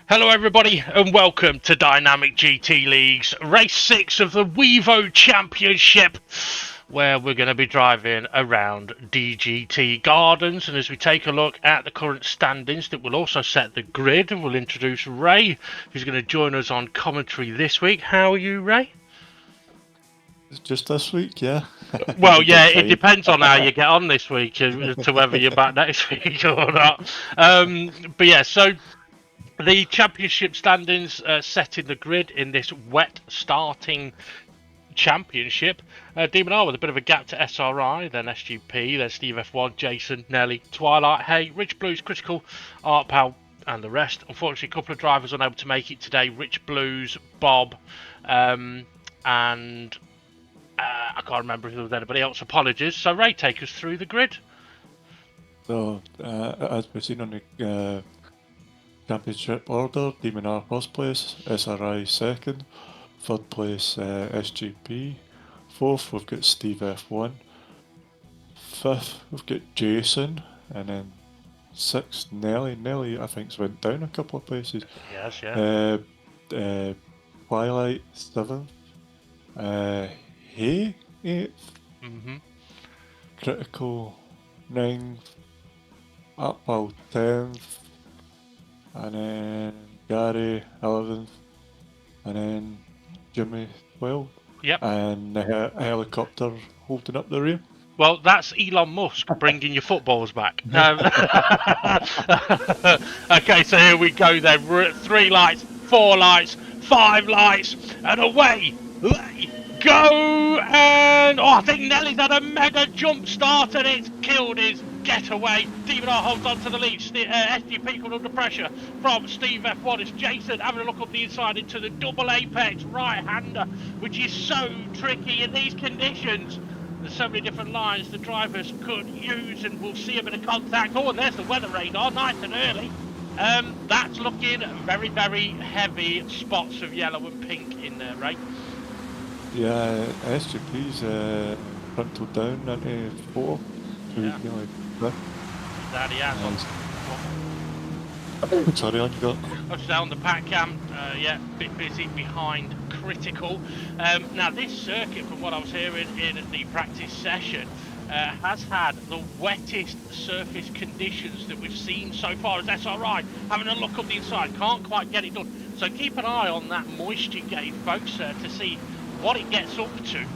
Hello everybody and welcome to Dynamic GT League's Race 6 of the Wevo Championship, where we're going to be driving around DGT Gardens. And as we take a look at the current standings, that will also set the grid, we'll introduce Ray, who's going to join us on commentary this week. How are you, Ray? Just this week, yeah. Well, yeah, it depends on how you get on this week to whether you're back next week or not. But yeah, so the championship standings set in the grid in this wet starting championship. Demon R with a bit of a gap to SRI, then SGP, then Steve F1, Jason, Nelly, Twilight, Hey, Rich Blues, Critical, Art Pal, and the rest. Unfortunately, a couple of drivers unable to make it today. Rich Blues, Bob, and I can't remember if there was anybody else. Apologies. So Ray, take us through the grid. So, as we've seen on the championship order, Demon R first place, SRI second, third place SGP, fourth we've got Steve F1, fifth we've got Jason, and then sixth Nelly. Nelly I think's went down a couple of places. Yes, yeah. Twilight seventh, Hey eighth, Critical ninth, Upwell 10th, and then Gary 11th, and then Jimmy 12th. Yep. And the helicopter holding up the rear. Well, that's Elon Musk bringing your footballs back. Okay, so here we go then. We're at 3 lights, 4 lights, 5 lights, and away they go. And I think Nelly's had a mega jump start and it's killed his getaway. Demon R holds on to the lead. SGP coming under pressure from Steve F1. It's Jason having a look up the inside into the double apex right-hander, which is so tricky in these conditions. There's so many different lines the drivers could use, and we'll see a bit of contact. Oh, and there's the weather radar, nice and early. That's looking very, very heavy spots of yellow and pink in there, right? Yeah, SGP's frontal down into 4. So Yeah. That he has. Sorry, on you got. I was down the pack cam, yeah, a bit busy behind Critical. Now this circuit, from what I was hearing in the practice session, has had the wettest surface conditions that we've seen so far as SRI. Having a look up the inside, can't quite get it done. So keep an eye on that moisture gauge, folks, to see what it gets up to.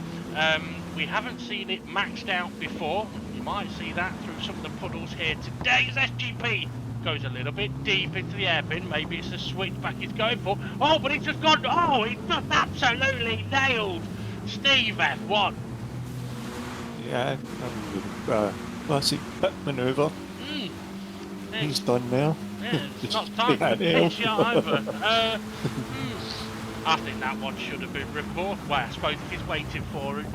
We haven't seen it maxed out before. You might see that through some of the puddles here today as SGP goes a little bit deep into the hairpin. Maybe it's a switchback he's going for. Oh, but he's just gone. Oh, he's just absolutely nailed Steve F1. Yeah, classic pit manoeuvre. He's done now. Yeah, it's not time to pitch you over. I think that one should have been reported. Well, I suppose if he's waiting for him,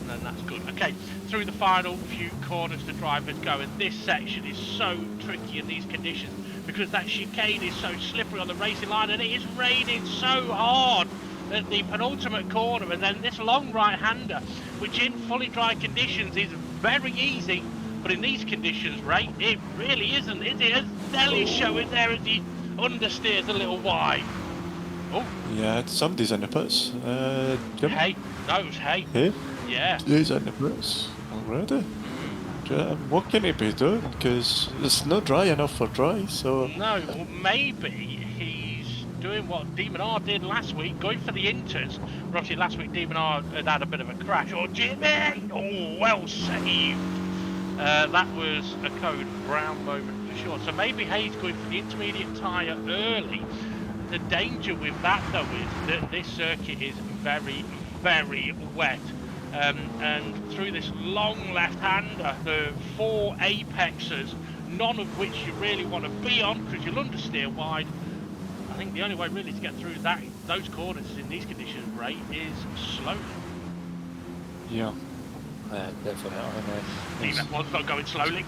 then that's good. Okay, through the final few corners the drivers go, and this section is so tricky in these conditions because that chicane is so slippery on the racing line, and it is raining so hard at the penultimate corner, and then this long right-hander, which in fully dry conditions is very easy, but in these conditions, Ray, it really isn't, is it? As Nelly's showing there as he understeers a little wide. Oh. Yeah, somebody's in the pits. Jim? Hey, those, hey. Hey? Yeah. He's in the pits already. What can he be doing? Because it's not dry enough for dry, so... No, well, maybe he's doing what Demon R did last week, going for the inters. Obviously, last week Demon R had a bit of a crash. Oh, Jimmy! Oh, well saved. That was a code brown moment for sure. So maybe Hayes going for the intermediate tyre early. The danger with that, though, is that this circuit is very, very wet. And through this long left-hander, the 4 apexes, none of which you really want to be on because you'll understeer wide. I think the only way really to get through those corners in these conditions, Ray, is slowly. Yeah. Definitely. Steve F1's not going slowly.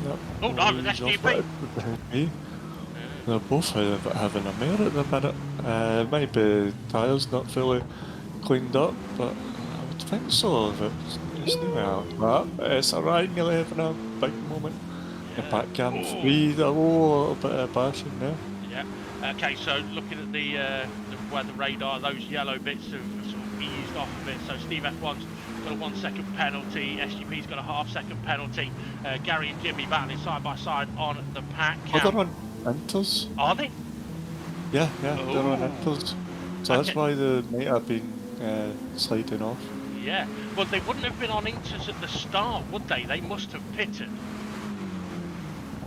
Yep. Oh, no, it's SGP. They're both having a mare at the minute. Maybe tyres not fully cleaned up, but I would think so. It's alright, nearly having a big moment. The pack cam free, a little bit of bashing there. Yeah. Okay, so looking at the weather radar, those yellow bits have sort of eased off a bit. So Steve F1's got a 1 second penalty, SGP's got a half-second penalty. Gary and Jimmy battling side by side on the pack Oh, cam. they're on inters. Are they? Yeah, they're on Ooh. inters. So that's Okay. why they might have been sliding off. Yeah. Well, they wouldn't have been on inters at the start, would they? They must have pitted.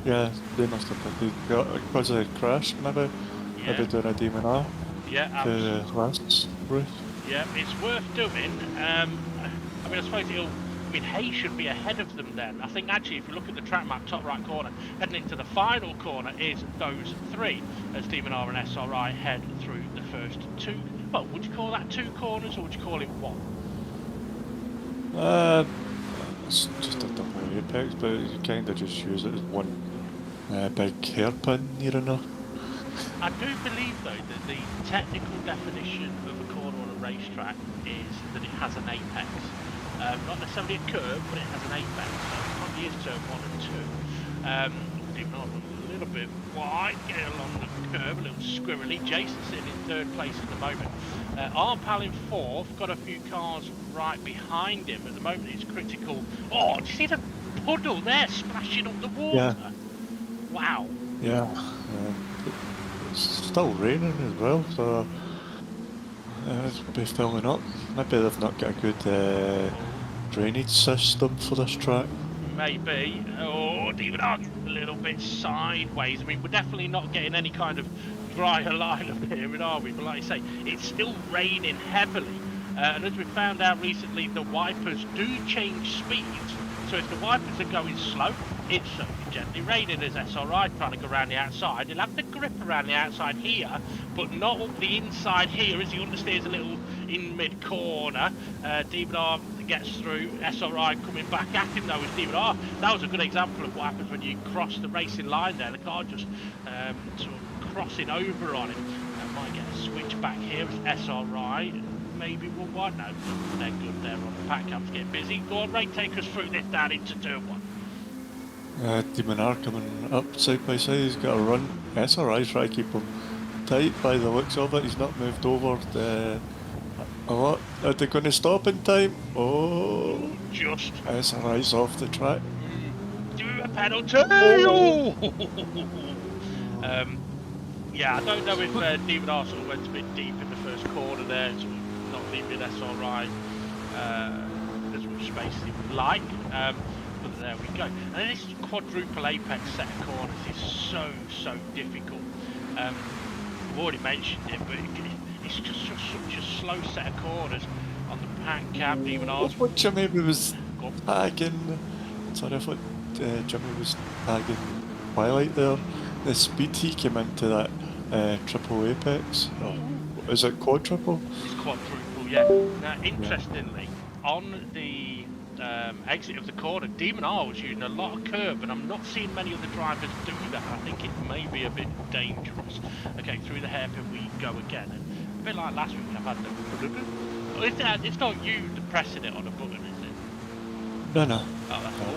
Yeah, they must have been because of the crash, maybe. Yeah. Maybe doing a Demon R. Yeah, The absolutely. last race. Yeah, it's worth doing. I mean, I suppose I mean, Hayes should be ahead of them then. I think actually, if you look at the track map, top right corner, heading into the final corner is those three, as Demon R and SRI head through the first two. Well, would you call that 2 corners or would you call it 1? It's just a double apex, but you kind of just use it as one big hairpin here and there. I do believe, though, that the technical definition of a corner on a racetrack is that it has an apex. Not necessarily a curve, but it has an apex. So it probably is turn 1 and 2. Even on a little bit wide, getting along the curve, a little squirrely. Jason sitting in 3rd place at the moment. Arpal in 4th, got a few cars right behind him. At the moment, it's critical. Oh, do you see the puddle there splashing up the water? Yeah. Wow. Yeah. It's still raining as well, so it's be filling up. Maybe they've not got a good drainage system for this track. Maybe. Oh, even a little bit sideways. I mean, we're definitely not getting any kind of dry alignment here, are we? But like I say, it's still raining heavily. And as we found out recently, the wipers do change speeds. So if the wipers are going slow, it's gently raining as SRI trying to go around the outside. He'll have the grip around the outside here, but not up the inside here as he understeers a little in mid-corner. Demon R gets through. SRI coming back at him though with Demon R. That was a good example of what happens when you cross the racing line there. The car just sort of crossing over on him. Might get a switch back here as SRI. Maybe we'll want no. They're good there on the pack cams getting busy. Go on, Ray, take us through this down into turn 1. Demon R coming up side by side, he's got a run. SRI try to keep him tight by the looks of it. He's not moved over a lot. Are they going to stop in time? Oh, Just SRI's off the track. do a penalty. Oh. Yeah, I don't know if Demon R sort of went a bit deep in the first corner there, sort of not leaving SRI as much space as he would like. But there we go. And this quadruple apex set of corners is so difficult. I've already mentioned it, but it's just such a slow set of corners on the pack cam. Demon R's. What Jimmy was tagging? Sorry, I thought Jimmy was tagging Twilight there. The speed he came into that triple apex. Oh, is it quadruple? It's quadruple, yeah. Now, interestingly, on the exit of the corner, Demon R was using a lot of curb, and I'm not seeing many other drivers do that. I think it may be a bit dangerous. Okay, through the hairpin we go again. And a bit like last week, I've had the... It's not you pressing it on a button, is it? No. Oh, that's cool.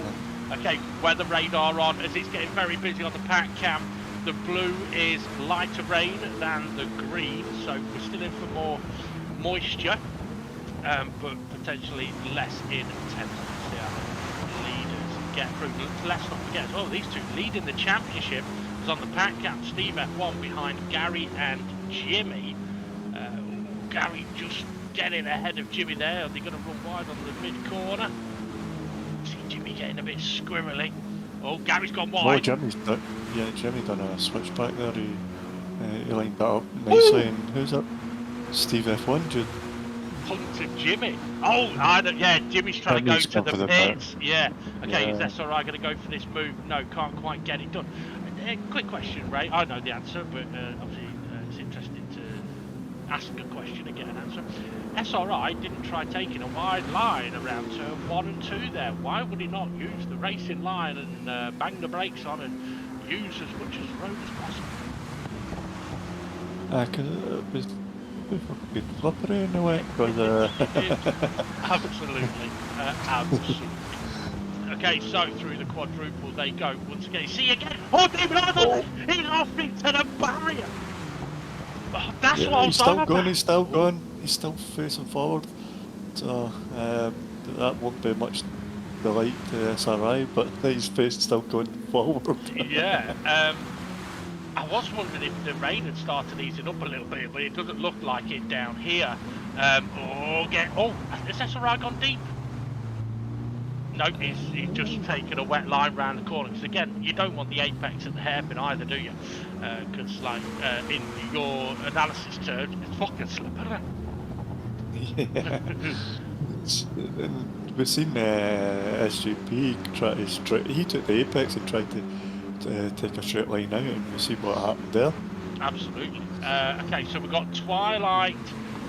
Okay, weather radar on as it's getting very busy on the pack cam. The blue is lighter rain than the green, so we're still in for more moisture, but potentially less intensity. Leaders get through. Let's not forget, oh, these two leading the championship was on the pack cam. Steve F1 behind Gary and Jimmy. Gary just getting ahead of Jimmy there. Are they going to run wide on the mid corner? See Jimmy getting a bit squirrely. Oh, Gary's gone wide. Oh, Jimmy done a switchback there. He lined that up nicely. And who's up? Steve F1, Jude. Punted Jimmy. Oh, yeah, Jimmy's trying to go to the pits. Yeah. Okay, Yeah. is SRI going to go for this move? No, can't quite get it done. Quick question, Ray. I know the answer, but obviously it's interesting to ask a question and get an answer. SRI didn't try taking a wide line around turn 1 and 2 there. Why would he not use the racing line and bang the brakes on and use as much as road as possible? Because it was good flippery in a way. Absolutely. Absolutely. Okay, so through the quadruple they go once again. See again. Oh, David Arnold! He's off into the barrier. Oh, that's Yeah, what I he's was on still about. going, he's still going, he's still facing forward. So that won't be much delight to SRI, but he's still going forward. Yeah. I was wondering if the rain had started easing up a little bit, but it doesn't look like it down here. Is SRI gone deep? No, he's just taken a wet line round the corner. Because again, you don't want the apex at the hairpin either, do you? Because in your analysis terms, it's fucking slippery. Yeah. And we've seen SGP try to he took the apex and tried to take a straight line out, and we see what happened there. Absolutely. Okay, so we've got Twilight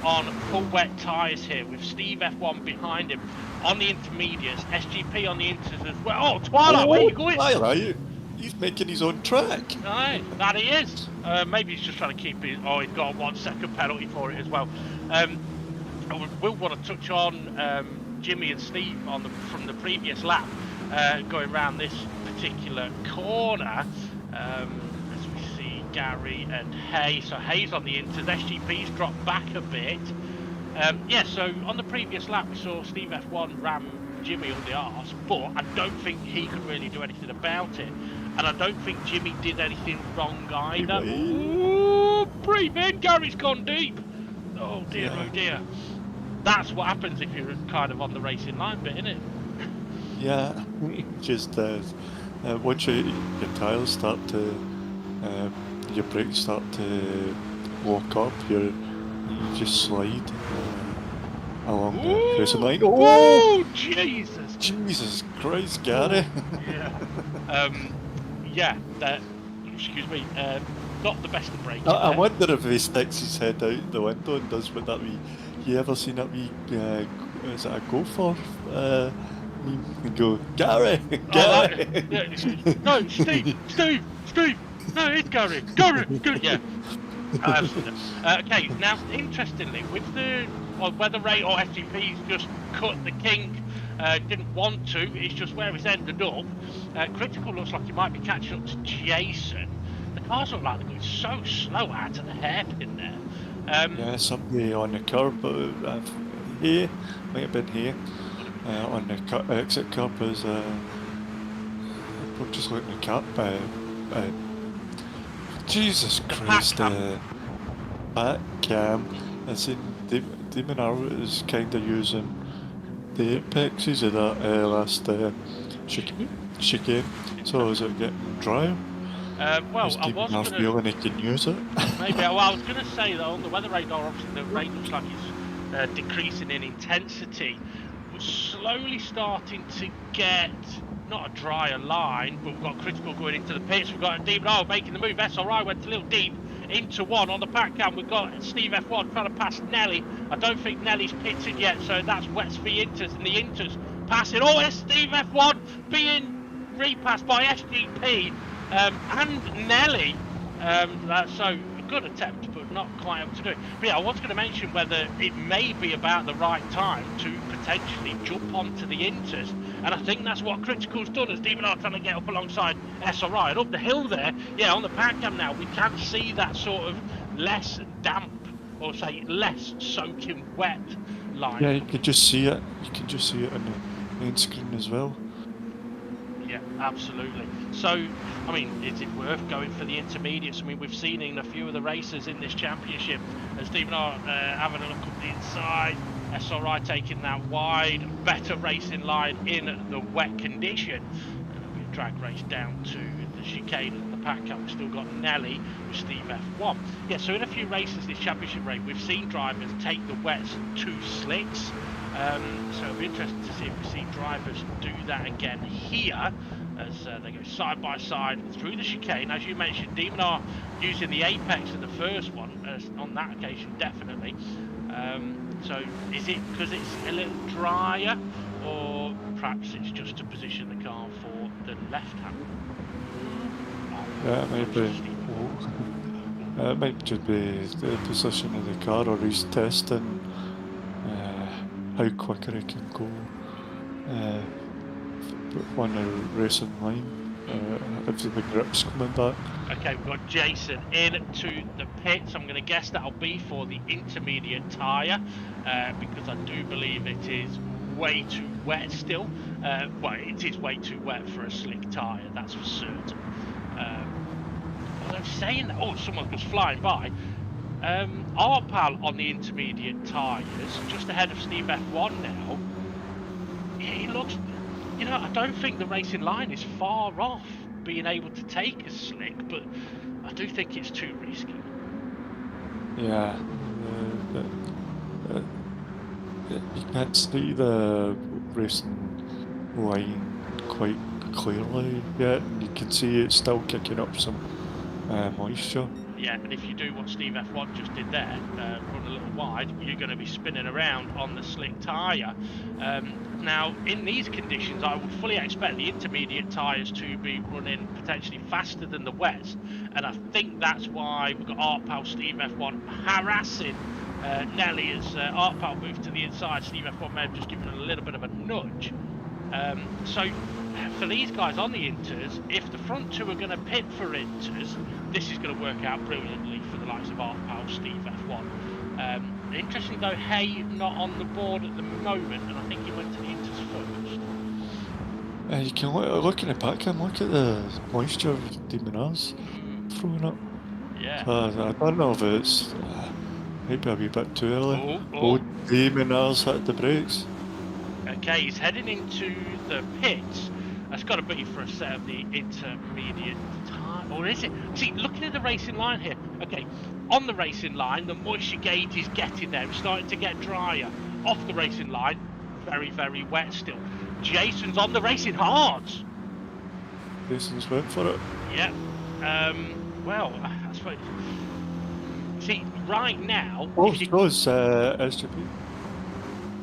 on full wet tyres here with Steve F1 behind him on the intermediates, SGP on the inters as well. Oh, Twilight, where are you going? Twilight, he's making his own track. Aye, that he is. Maybe he's just trying to keep it. Oh, he's got a 1 second penalty for it as well. I will want to touch on Jimmy and Steve from the previous lap, going around this particular corner. As we see Gary and Hay. So Hay's on the inters. SGP's dropped back a bit. Yeah, so on the previous lap we saw Steve F1 ram Jimmy on the arse, but I don't think he could really do anything about it. And I don't think Jimmy did anything wrong either. Ooh, breathe in, Gary's gone deep. Oh dear, Yeah. oh dear. That's what happens if you're kind of on the racing line bit, isn't it? Yeah, just once your tyres start to, your brakes start to lock up, you just slide along the racing line. Oh, Jesus! Jesus Christ, Gary! Yeah. Excuse me. Not the best of braking. I wonder if he sticks his head out the window and does what that wee. You ever seen that wee? Is it a gopher? And go, Gary, Gary. No, Steve. No, it's Gary. Yeah. Okay, now interestingly, with the whether Ray or FGP's just cut the kink, didn't want to, it's just where it's ended up. Critical looks like he might be catching up to Jason. The cars look like they're going so slow out of the hairpin there. Yeah, somebody on the curb, here, might have been here, on the exit curb is, we're just looking at the cap, Jesus Christ, back cam, I seen Demon Arrow is kind of using the apexes of that last chicane, so is it getting dry? Well, Is I was Demon gonna feeling he can use it? maybe. Well, I was gonna say that on the weather radar, obviously the rain looks like it's decreasing in intensity. We're slowly starting to get not a drier line, but we've got Critical going into the pits. We've got Demon Arrow making the move. SRI went a little deep into one on the pack cam. We've got Steve F1 trying to pass Nelly. I don't think Nelly's pitted yet, so that's Wets v Inters, and the Inters passing. Oh, it's Steve F1 being repassed by SGP and Nelly. So a good attempt, but not quite able to do it. But yeah, I was going to mention whether it may be about the right time to potentially jump onto the Inters, and I think that's what Critical's done, as Demon are trying to get up alongside SRI. And up the hill there, yeah, on the pack cam now, we can see that sort of less damp, or say less soaking wet line. Yeah, you can just see it. You can just see it on the main screen as well. Yeah, absolutely. So, I mean, is it worth going for the intermediates? I mean, we've seen in a few of the races in this championship, as Stephen are having a look up the inside, SRI taking that wide, better racing line in the wet condition. It'll be a drag race down to the chicane and the pack up. We've still got Nelly with Steve F1. Yeah, so in a few races this championship race, we've seen drivers take the wets to slicks. So it'll be interesting to see if we see drivers do that again here, as they go side by side through the chicane. As you mentioned, Demon are using the apex in the first one, on that occasion definitely. So is it because it's a little drier, or perhaps it's just to position the car for the left hand? Yeah, it might be. It might just be the position of the car, or he's testing how quicker he can go on the racing line, if the grip's coming back. Okay, we've got Jason into the pits. I'm going to guess that'll be for the intermediate tyre, because I do believe it is way too wet still. Well, it is way too wet for a slick tyre, that's for certain. Although saying that, oh, someone was flying by. Arpal on the intermediate tyres, just ahead of Steve F1 now. He looks, you know, I don't think the racing line is far off being able to take a slick, but I do think it's too risky. Yeah. You can't see the racing line quite clearly yet, and you can see it's still kicking up some moisture. Yeah, and if you do what Steve F1 just did there, run a little wide, you're going to be spinning around on the slick tyre. Now, in these conditions, I would fully expect the intermediate tyres to be running potentially faster than the wets, and I think that's why we've got Arpal, Steve F1 harassing Nelly as Arpal moved to the inside. Steve F1 may have just given a little bit of a nudge. So for these guys on the inters, if the front two are going to pit for inters, this is going to work out brilliantly for the likes of Arpal, Steve F1. Interesting though, Hay not on the board at the moment, and I think he went to the inters first. You can look in the back cam, look at the moisture Demon R's throwing up. Yeah. So I don't know if it's maybe a wee bit too early. Oh. Demon R's hit the brakes. Okay, he's heading into the pits. That's got to be for a set of the intermediate time, or is it? See, looking at the racing line here. Okay, on the racing line, the moisture gauge is getting there. It's starting to get drier. Off the racing line, very, very wet still. Jason's on the racing hards. Jason's went for it. Yeah. Well, I suppose. See, right now. Oh, so is SGP.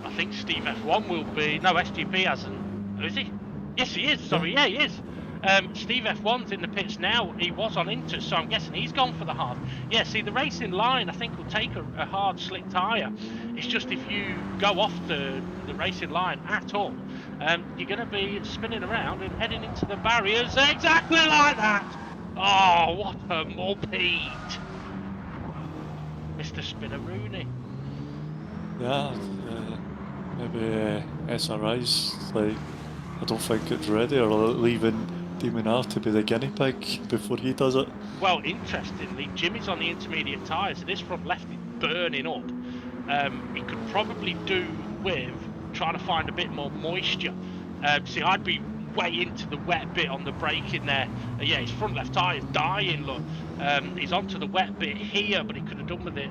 I think Steve F1 will be. No, SGP hasn't. Oh, is he? Yes, he is. Sorry, yeah, he is. Steve F1's in the pits now. He was on Inter, so I'm guessing he's gone for the hard. Yeah, see, the racing line, I think, will take a hard, slick tyre. It's just if you go off the racing line at all, you're going to be spinning around and heading into the barriers exactly like that. Oh, what a muppet. Mr. Spinneroonie. Yeah, maybe SRI's like, I don't think it's ready, or leaving Demon R to be the guinea pig before he does it. Well, interestingly, Jimmy's on the intermediate tyres, so this front left is burning up. He could probably do with trying to find a bit more moisture. See, I'd be way into the wet bit on the brake in there. Yeah, his front left tyre's dying, look. He's onto the wet bit here, but he could have done with it.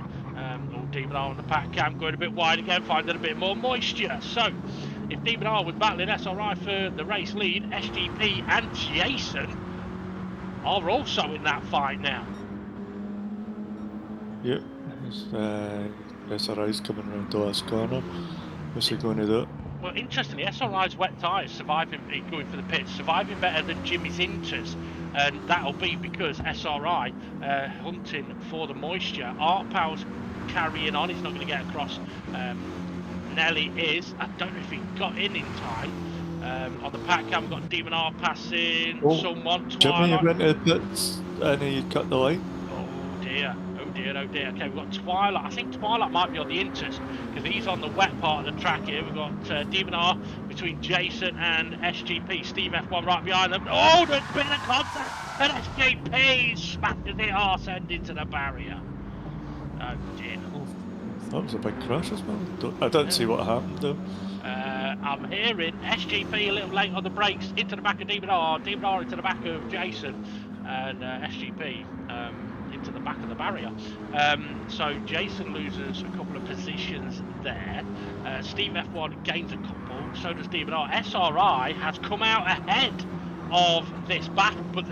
Demon R on the pack cam going a bit wide again, finding a bit more moisture. So, if Demon R was battling SRI for the race lead, SGP and Jason are also in that fight now. Yep, SRI's coming around the last corner. What's he going to do? Well, interestingly, SRI's wet tyres surviving, going for the pits, surviving better than Jimmy's inters, and that'll be because SRI hunting for the moisture. Arpal's carrying on, he's not going to get across. Nelly is, I don't know if he got in time. On the pack cam, we've got Demon R passing someone. Jimmy went to the pits and he cut the line. Oh dear. Okay, we've got Twilight. I think Twilight might be on the inters because he's on the wet part of the track here. We've got Demon R between Jason and SGP. Steve F1 right behind them. Oh, there's been a contact, and SGP smashes it arse end into the barrier. Oh dear. That was a big crash as well. I didn't see what happened though. I'm hearing SGP a little late on the brakes into the back of Demon R into the back of Jason, and SGP into the back of the barrier. So Jason loses a couple of positions there. Steve F1 gains a couple, so does Demon R. SRI has come out ahead of this battle, but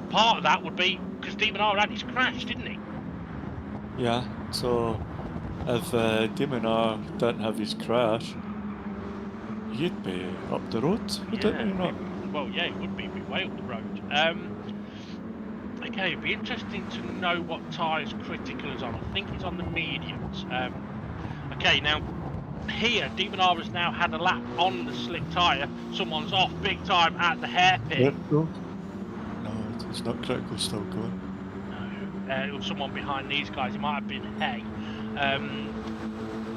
part of that would be because Demon R had his crash, didn't he? Yeah, so if Demon R didn't have his crash, he'd be up the road, wouldn't he not? Well, yeah, he would be way up the road. Okay, it'd be interesting to know what tyres Critical is on. I think he's on the mediums. Okay, now here, Demon R has now had a lap on the slick tyre. Someone's off big time at the hairpin. No, It's not critical, still going. No, it was someone behind these guys. It might have been Hay.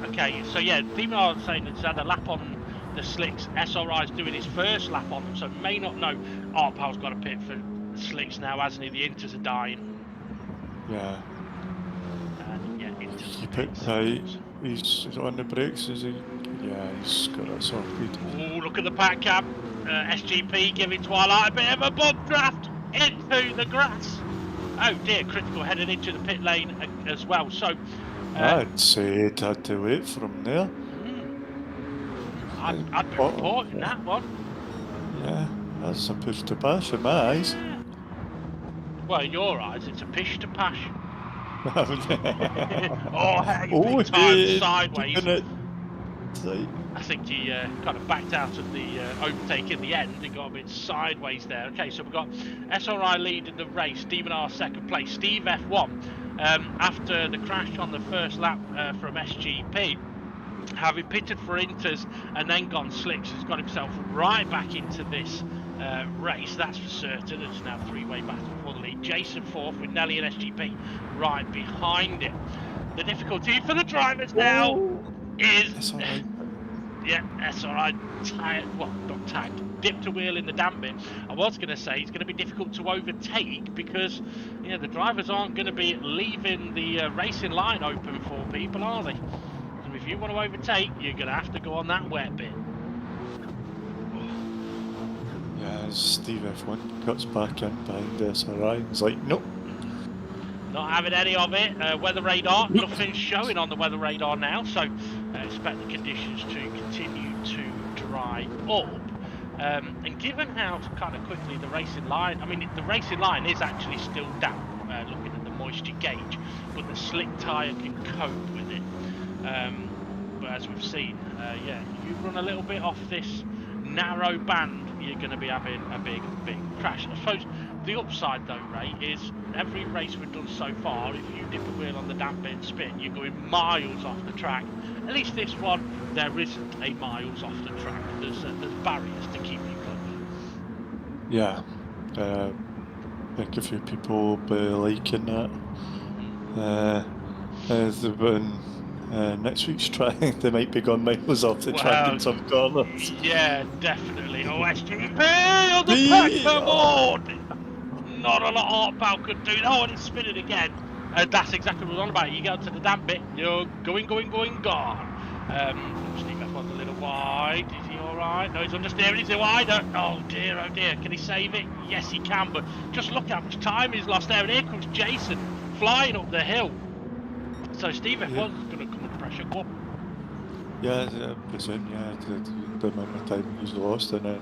Okay, so yeah, Demon are saying that he's had a lap on the slicks. SRI's doing his first lap on them, so may not know. Artpal's got a pit for the slicks now, hasn't he? The Inters are dying. Yeah. And yeah, Inters Keep are it tight. He's on the brakes, is he? Yeah, he's got it sorted. Oh, look at the pack cam. SGP giving Twilight a bit of a bump draft into the grass. Oh dear, critical headed into the pit lane as well. So I'd say it had to wait for him there. I'd be reporting that one. Yeah, that's a push to pass in my eyes. Yeah. Well, in your eyes, it's a pish to pash. Oh, hey, big time sideways. I think he kind of backed out of the overtake in the end and got a bit sideways there. Okay, so we've got SRI leading the race, Demon R second place, Steve F1 after the crash on the first lap from SGP. Having pitted for Inters and then gone slicks, has got himself right back into this race, that's for certain. It's now three-way battle for the lead. Jason fourth with Nelly and SGP right behind him. The difficulty for the drivers now is... Yeah, SRI tagged, well, not tagged, dipped a wheel in the damp bit. I was going to say it's going to be difficult to overtake because, you know, the drivers aren't going to be leaving the racing line open for people, are they? So if you want to overtake, you're going to have to go on that wet bit. Yeah, Steve F1 cuts back in behind SRI. He's like, nope. Not having any of it. Weather radar, nothing's showing on the weather radar now, so expect the conditions to continue to dry up. And given how kind of quickly the racing line, I mean, the racing line is actually still damp, looking at the moisture gauge, but the slick tyre can cope with it. But as we've seen, yeah, you run a little bit off this narrow band, you're going to be having a big crash. I suppose the upside though, Ray, is every race we've done so far, if you dip a wheel on the damp bit and spin, you're going miles off the track. At least this one, there isn't a miles off the track. There's barriers to keep you close. Yeah, I think a few people will be liking that. Next week's track, they might be going miles off the track in some corners. Yeah, definitely. Oh, SGP on the pack, come on! Not a lot Artpal could do. Oh, and it's spinning again. That's exactly what I was on about. You get to the damp bit, you're going, gone. Steve F1's a little wide. Is he alright? No, he's understeering. Is he wider? Oh dear. Can he save it? Yes, he can, but just look how much time he's lost there. And here comes Jason flying up the hill. So Steve F1's going to come under pressure. Go on. Yeah, I presume, the amount of time he's lost, and then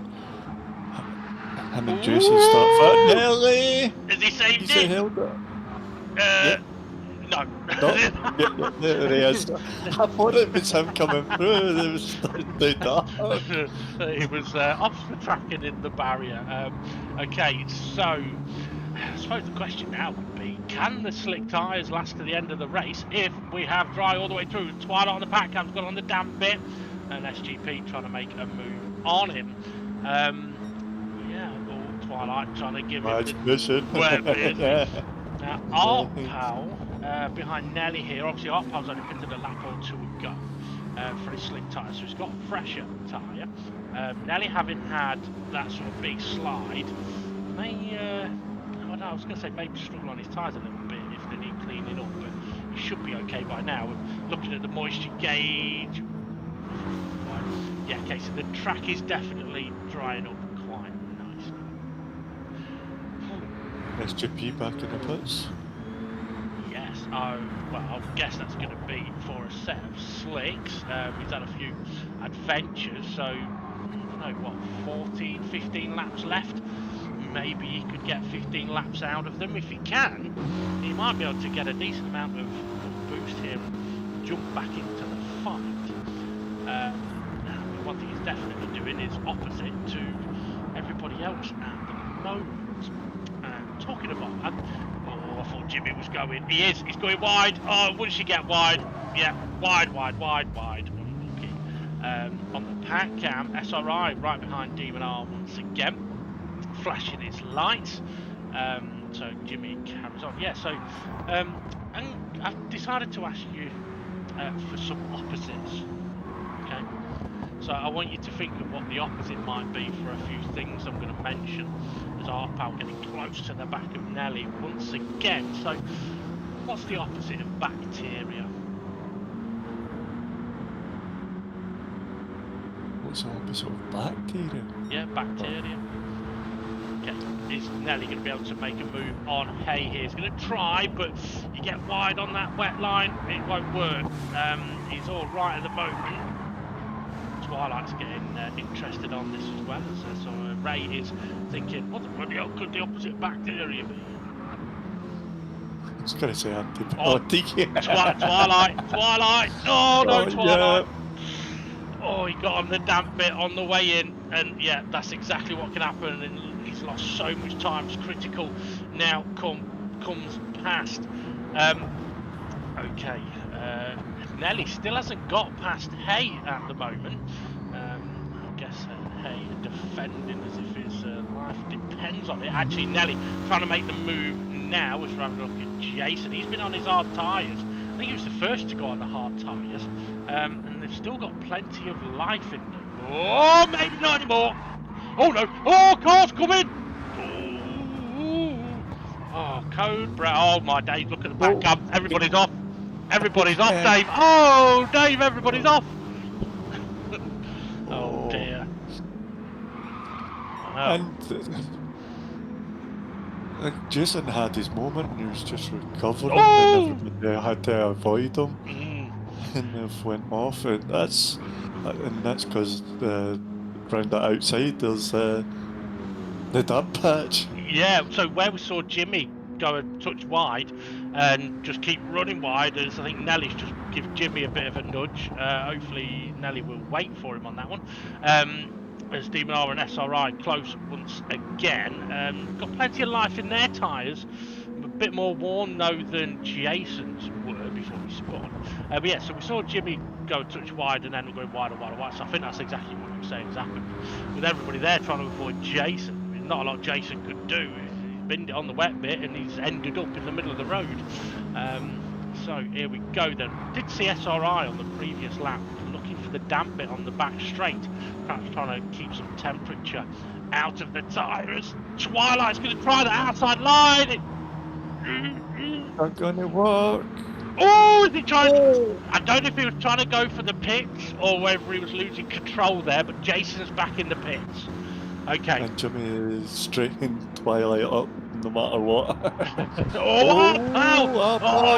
him and Jason start fighting. Nelly! Has he saved He it? held it. No. There he is. I thought it was him coming through. It was too dark. He was off the track and in the barrier. Okay, so I suppose the question now would be, can the slick tyres last to the end of the race if we have dry all the way through? Twilight on the pack cam's got on the damp bit, and SGP trying to make a move on him. Twilight trying to give him the wet bit. Now Artpal behind Nelly here. Obviously Artpal's only pitted a lap or two ago for his slick tyre, so he's got a fresher tyre. Nelly, having had that sort of big slide, may I was going to say maybe struggle on his tyres a little bit if they need cleaning up, but he should be okay by now. Looking at the moisture gauge, yeah, okay, so the track is definitely drying up quite nicely. SGP back in the pits. Yes, well, I guess that's going to be for a set of slicks. He's had a few adventures, so I don't know, what, 14, 15 laps left? Maybe he could get 15 laps out of them. If he can, he might be able to get a decent amount of boost here and jump back into the fight. One thing he's definitely doing is opposite to everybody else at the moment. Talking about that, I thought Jimmy was going. He's going wide. Oh, once you get wide, yeah, wide. Okay. On the pack cam, SRI right behind Demon R once again, flashing his lights. So Jimmy carries on. Yeah, so and I've decided to ask you for some opposites. Okay, so I want you to think of what the opposite might be for a few things I'm going to mention as our pal getting close to the back of Nelly once again. So what's the opposite of bacteria? What's the opposite of bacteria? Yeah, bacteria. Okay, is Nelly going to be able to make a move on hay here? He's going to try, but you get wide on that wet line, it won't work. He's all right at the moment. Twilight's getting interested on this as well. So Ray is thinking, what the bloody hell could the opposite bacteria be? I was going to say antibiotic. Twilight! Oh no, Twilight! Yeah. Oh, he got on the damp bit on the way in, and yeah, that's exactly what can happen. And he's lost so much time. It's critical. Now comes past. Okay, Nelly still hasn't got past Hay at the moment. I guess Hay defending as if his life depends on it. Actually, Nelly trying to make the move now. As we're having a look at Jason, he's been on his hard tyres. I think he was the first to go on the hard tyres, and they've still got plenty of life in them. Oh, maybe not anymore. Oh no! Oh, car's coming! Oh, code brown. Oh my days! Look at the back cam. Everybody's off. Everybody's off, Dave. Oh, Dave! Everybody's off. Oh dear. And Jason had his moment and he was just recovering and everybody had to avoid him and they've went off, and that's because round the outside there's the damp patch. Yeah, so where we saw Jimmy go a touch wide and just keep running wide, as I think Nelly's just give Jimmy a bit of a nudge. Hopefully Nelly will wait for him on that one. As Demon R and SRI close once again. Got plenty of life in their tyres. A bit more worn though than Jason's were before he spun. But yeah, so we saw Jimmy go a touch wide and then going wider. So I think that's exactly what you were saying has happened. With everybody there trying to avoid Jason. I mean, not a lot Jason could do. He's binned it on the wet bit and he's ended up in the middle of the road. So here we go then. Did see SRI on the previous lap looking for the damp bit on the back straight, perhaps trying to keep some temperature out of the tyres. Twilight's going to try the outside line. Not gonna work. Oh, is he trying? I don't know if he was trying to go for the pits or whether he was losing control there, but Jason's back in the pits. Okay. And Jimmy is straightening Twilight up no matter what.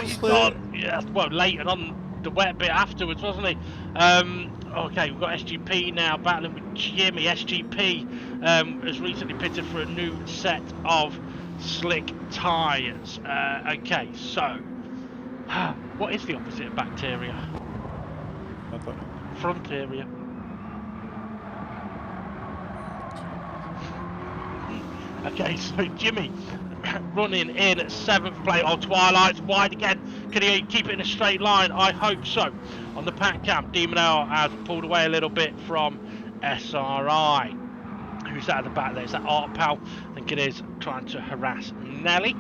He's gone. Yeah, well, late and on the wet bit afterwards, wasn't he? Okay, we've got SGP now battling with Jimmy. SGP has recently pitted for a new set of slick tyres. Okay, so what is the opposite of bacteria? Fronteria. Okay, so Jimmy running in at 7th place. Oh, Twilight's wide again. Can he keep it in a straight line? I hope so. On the pack cam, Demon L has pulled away a little bit from SRI. Who's out at the back there? Is that Art Pal? I think it is, trying to harass Nelly.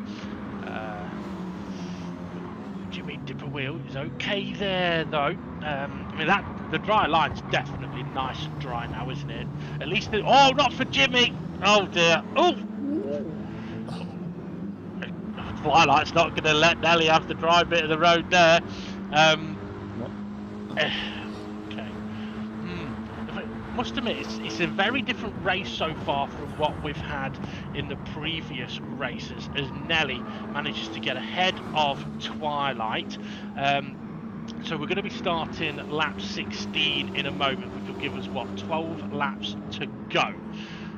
Jimmy Dipper Wheel is okay there though. I mean, the dry line's definitely nice and dry now, isn't it? At least oh, not for Jimmy. Oh dear. Oh. Twilight's not going to let Nelly have the dry bit of the road there. Okay. Must admit, it's a very different race so far from what we've had in the previous races, as Nelly manages to get ahead of Twilight. So we're going to be starting lap 16 in a moment, which will give us, what, 12 laps to go.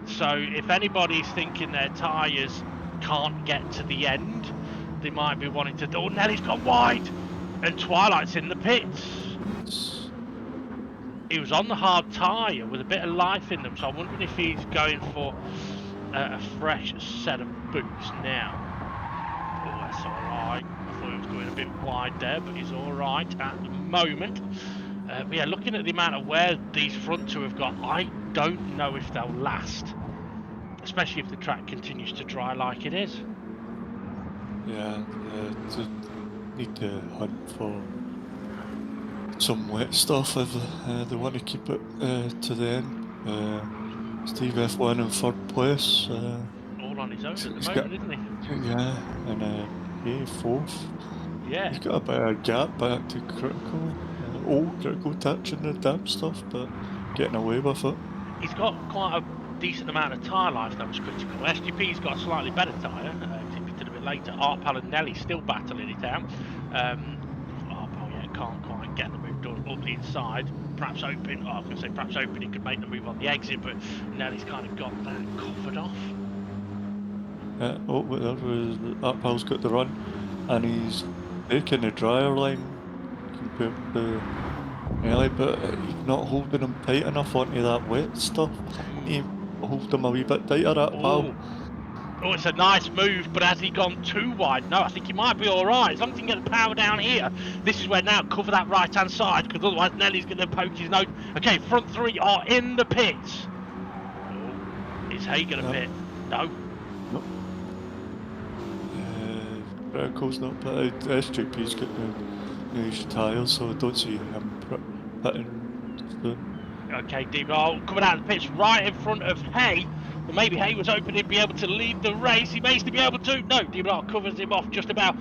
So if anybody's thinking their tyres can't get to the end, they might be wanting to... Oh, Nelly's gone wide! And Twilight's in the pits. He was on the hard tyre with a bit of life in them, so I'm wondering if he's going for a fresh set of boots now. Oh, that's alright. I thought he was going a bit wide there, but he's alright at the moment. But yeah, looking at the amount of wear these front two have got, I don't know if they'll last. especially if the track continues to dry like it is. Yeah, need to hunt for some wet stuff if they want to keep it to the end. Steve F1 in third place. All on his own at the He's moment, got, isn't he? yeah, and Hay fourth. Yeah. He's got a bit of a gap back to Critical. Old Critical touching the damn stuff, but getting away with it. He's got quite a decent amount of tyre life that was Critical. SGP's got a slightly better tyre, tipped a bit later. Arpal and Nelly still battling it out. Arpal, yeah, can't quite get the move done up the inside. Perhaps open, I was going to say perhaps open, he could make the move on the exit, but Nelly's kind of got that covered off. Oh, Arpal's got the run, and he's taking the dryer line compared to Nelly, but he's not holding him tight enough onto that wet stuff. He hold him a wee bit tighter, Arpal. Oh, it's a nice move, but has he gone too wide? No, I think he might be all right. As long as he can get the power down here, this is where now cover that right-hand side, because otherwise Nelly's going to poke his nose. Okay, front three are in the pits. Oh, is Hay going to pit? No. Nope. Critical's not pitted. SJP's got the new tyres, so I don't see him pitting soon. Okay, Devo coming out of the pits right in front of Hay. But maybe Hay was hoping he'd be able to lead the race. He may still be able to. No, Devo covers him off just about.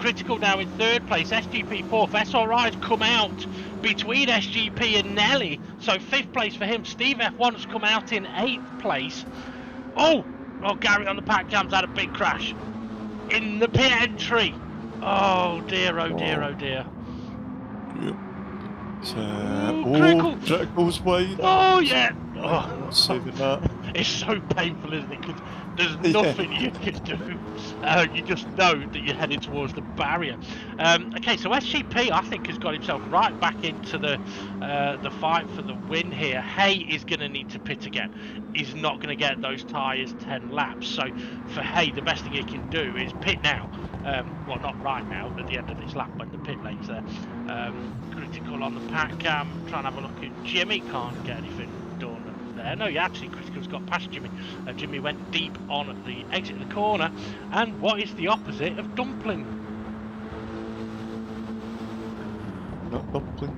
Critical now in third place. SGP fourth. SRI's come out between SGP and Nelly. So fifth place for him. Steve F1 has come out in eighth place. Oh, Gary on the pack cam's had a big crash in the pit entry. Oh dear, oh dear, oh dear. Yep. Critical's wide. Oh yeah. Oh, saving that. It's so painful, isn't it? Because there's nothing you can do. You just know that you're heading towards the barrier. Okay, so SGP, I think, has got himself right back into the fight for the win here. Hay is going to need to pit again. He's not going to get those tyres 10 laps. So for Hay, the best thing he can do is pit now. Well, not right now, at the end of this lap when the pit lane's there. Critical on the pack cam, trying to have a look at Jimmy, can't get anything done there. No, yeah, actually Critical's got past Jimmy. Jimmy went deep on the exit of the corner. And what is the opposite of dumpling? Not dumpling.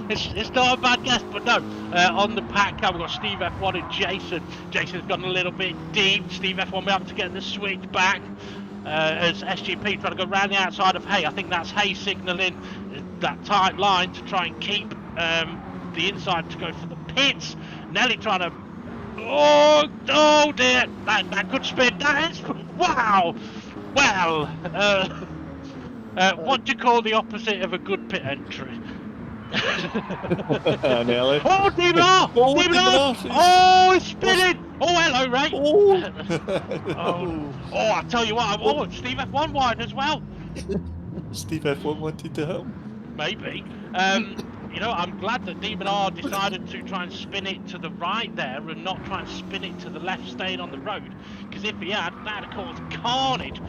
It's not a bad guess, but no. On the pack cam, we've got Steve F1 and Jason. Jason's gone a little bit deep. Steve F1 will be able to get the switch back. As SGP trying to go round the outside of Hay. I think that's Hay signalling that tight line to try and keep the inside to go for the pits. Nelly trying to... Oh dear, that could spin. That is... Wow! Well, what do you call the opposite of a good pit entry? Nelly. Oh, Demon! Oh, it's spinning! Oh, hello, Ray! Oh, I tell you what, Steve F1 wide as well. Steve F1 wanted to hit him. Maybe. You know, I'm glad that Demon R decided to try and spin it to the right there and not try and spin it to the left, staying on the road. Because if he had, that would cause carnage.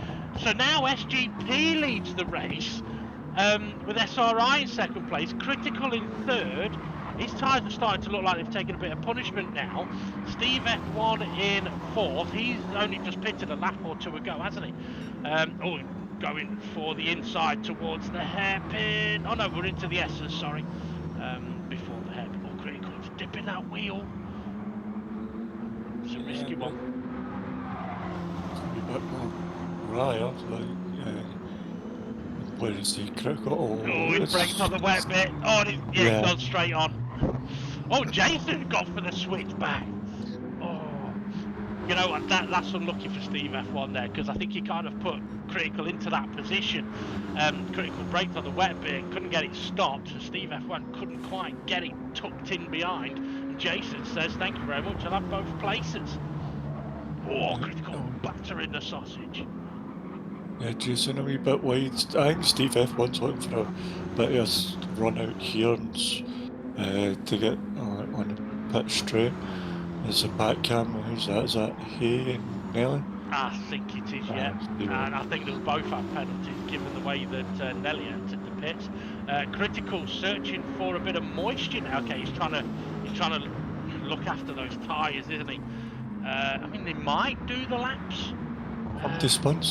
So now SGP leads the race. With SRI in second place, Critical in third. His tyres are starting to look like they've taken a bit of punishment now. Steve F1 in fourth. He's only just pitted a lap or two ago, hasn't he? Going for the inside towards the hairpin. Oh no, we're into the S's, sorry. Before the hairpin. Oh, Critical's dipping that wheel. It's a risky one. Right, where is he? Critical? Oh, he brakes on the wet bit. Oh, he's gone straight on. Oh, Jason got for the switch back. Oh, you know what? That's unlucky for Steve F1 there, because I think he kind of put Critical into that position. Critical braked on the wet bit, couldn't get it stopped. So Steve F1 couldn't quite get it tucked in behind. And Jason says, "Thank you very much. I'll have both places." Oh, Critical battering the sausage. Yeah, Jason a wee bit wide. I think Steve F1's looking for a bit of a run out here and, to get on the pit straight. There's a back cam. Who's that? Is that Hay and Nelly? I think it is, yeah. And I think they'll both have penalties given the way that Nelly entered the pits. Critical searching for a bit of moisture now. Okay, he's trying to look after those tyres, isn't he? I mean, they might do the laps. Somebody spun,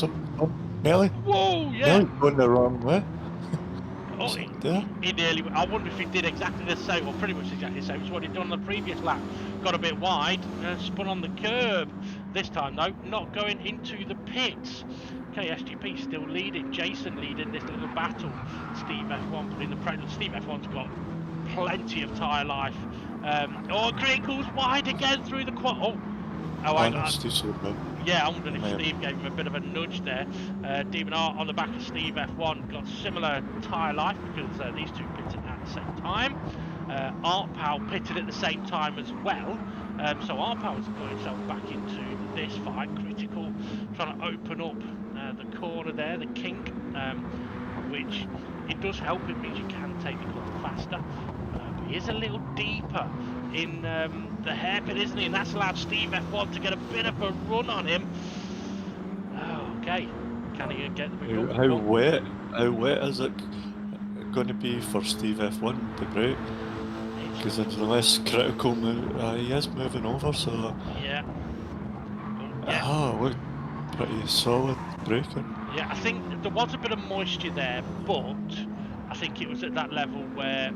Nelly? Whoa, yeah. Nelly's going the wrong way. Oh, It's not there. he nearly. I wonder if he did exactly the same, or pretty much exactly the same as what he'd done on the previous lap. Got a bit wide, spun on the curb. This time, though, not going into the pits. Okay, SGP still leading. Jason leading this little battle. Steve F1 putting the pressure. Steve F1's got plenty of tyre life. Oh, Critical's wide again through the quad. Oh, I got. Steve's so good. Yeah, I'm wondering if Steve gave him a bit of a nudge there. Demon Art on the back of Steve F1 got similar tyre life because these two pitted at the same time. Art Pal pitted at the same time as well. So Art Pal's got himself back into this fight. Critical trying to open up the corner there, the kink, which it does help. It means you can take the corner faster. But he is a little deeper in the hairpin, isn't he? And that's allowed Steve F1 to get a bit of a run on him. Oh, okay. Can he get the result? How wet is it going to be for Steve F1 to break? Because unless Critical he is moving over, so yeah. Oh, yeah. look, pretty solid braking. Yeah, I think there was a bit of moisture there, but I think it was at that level where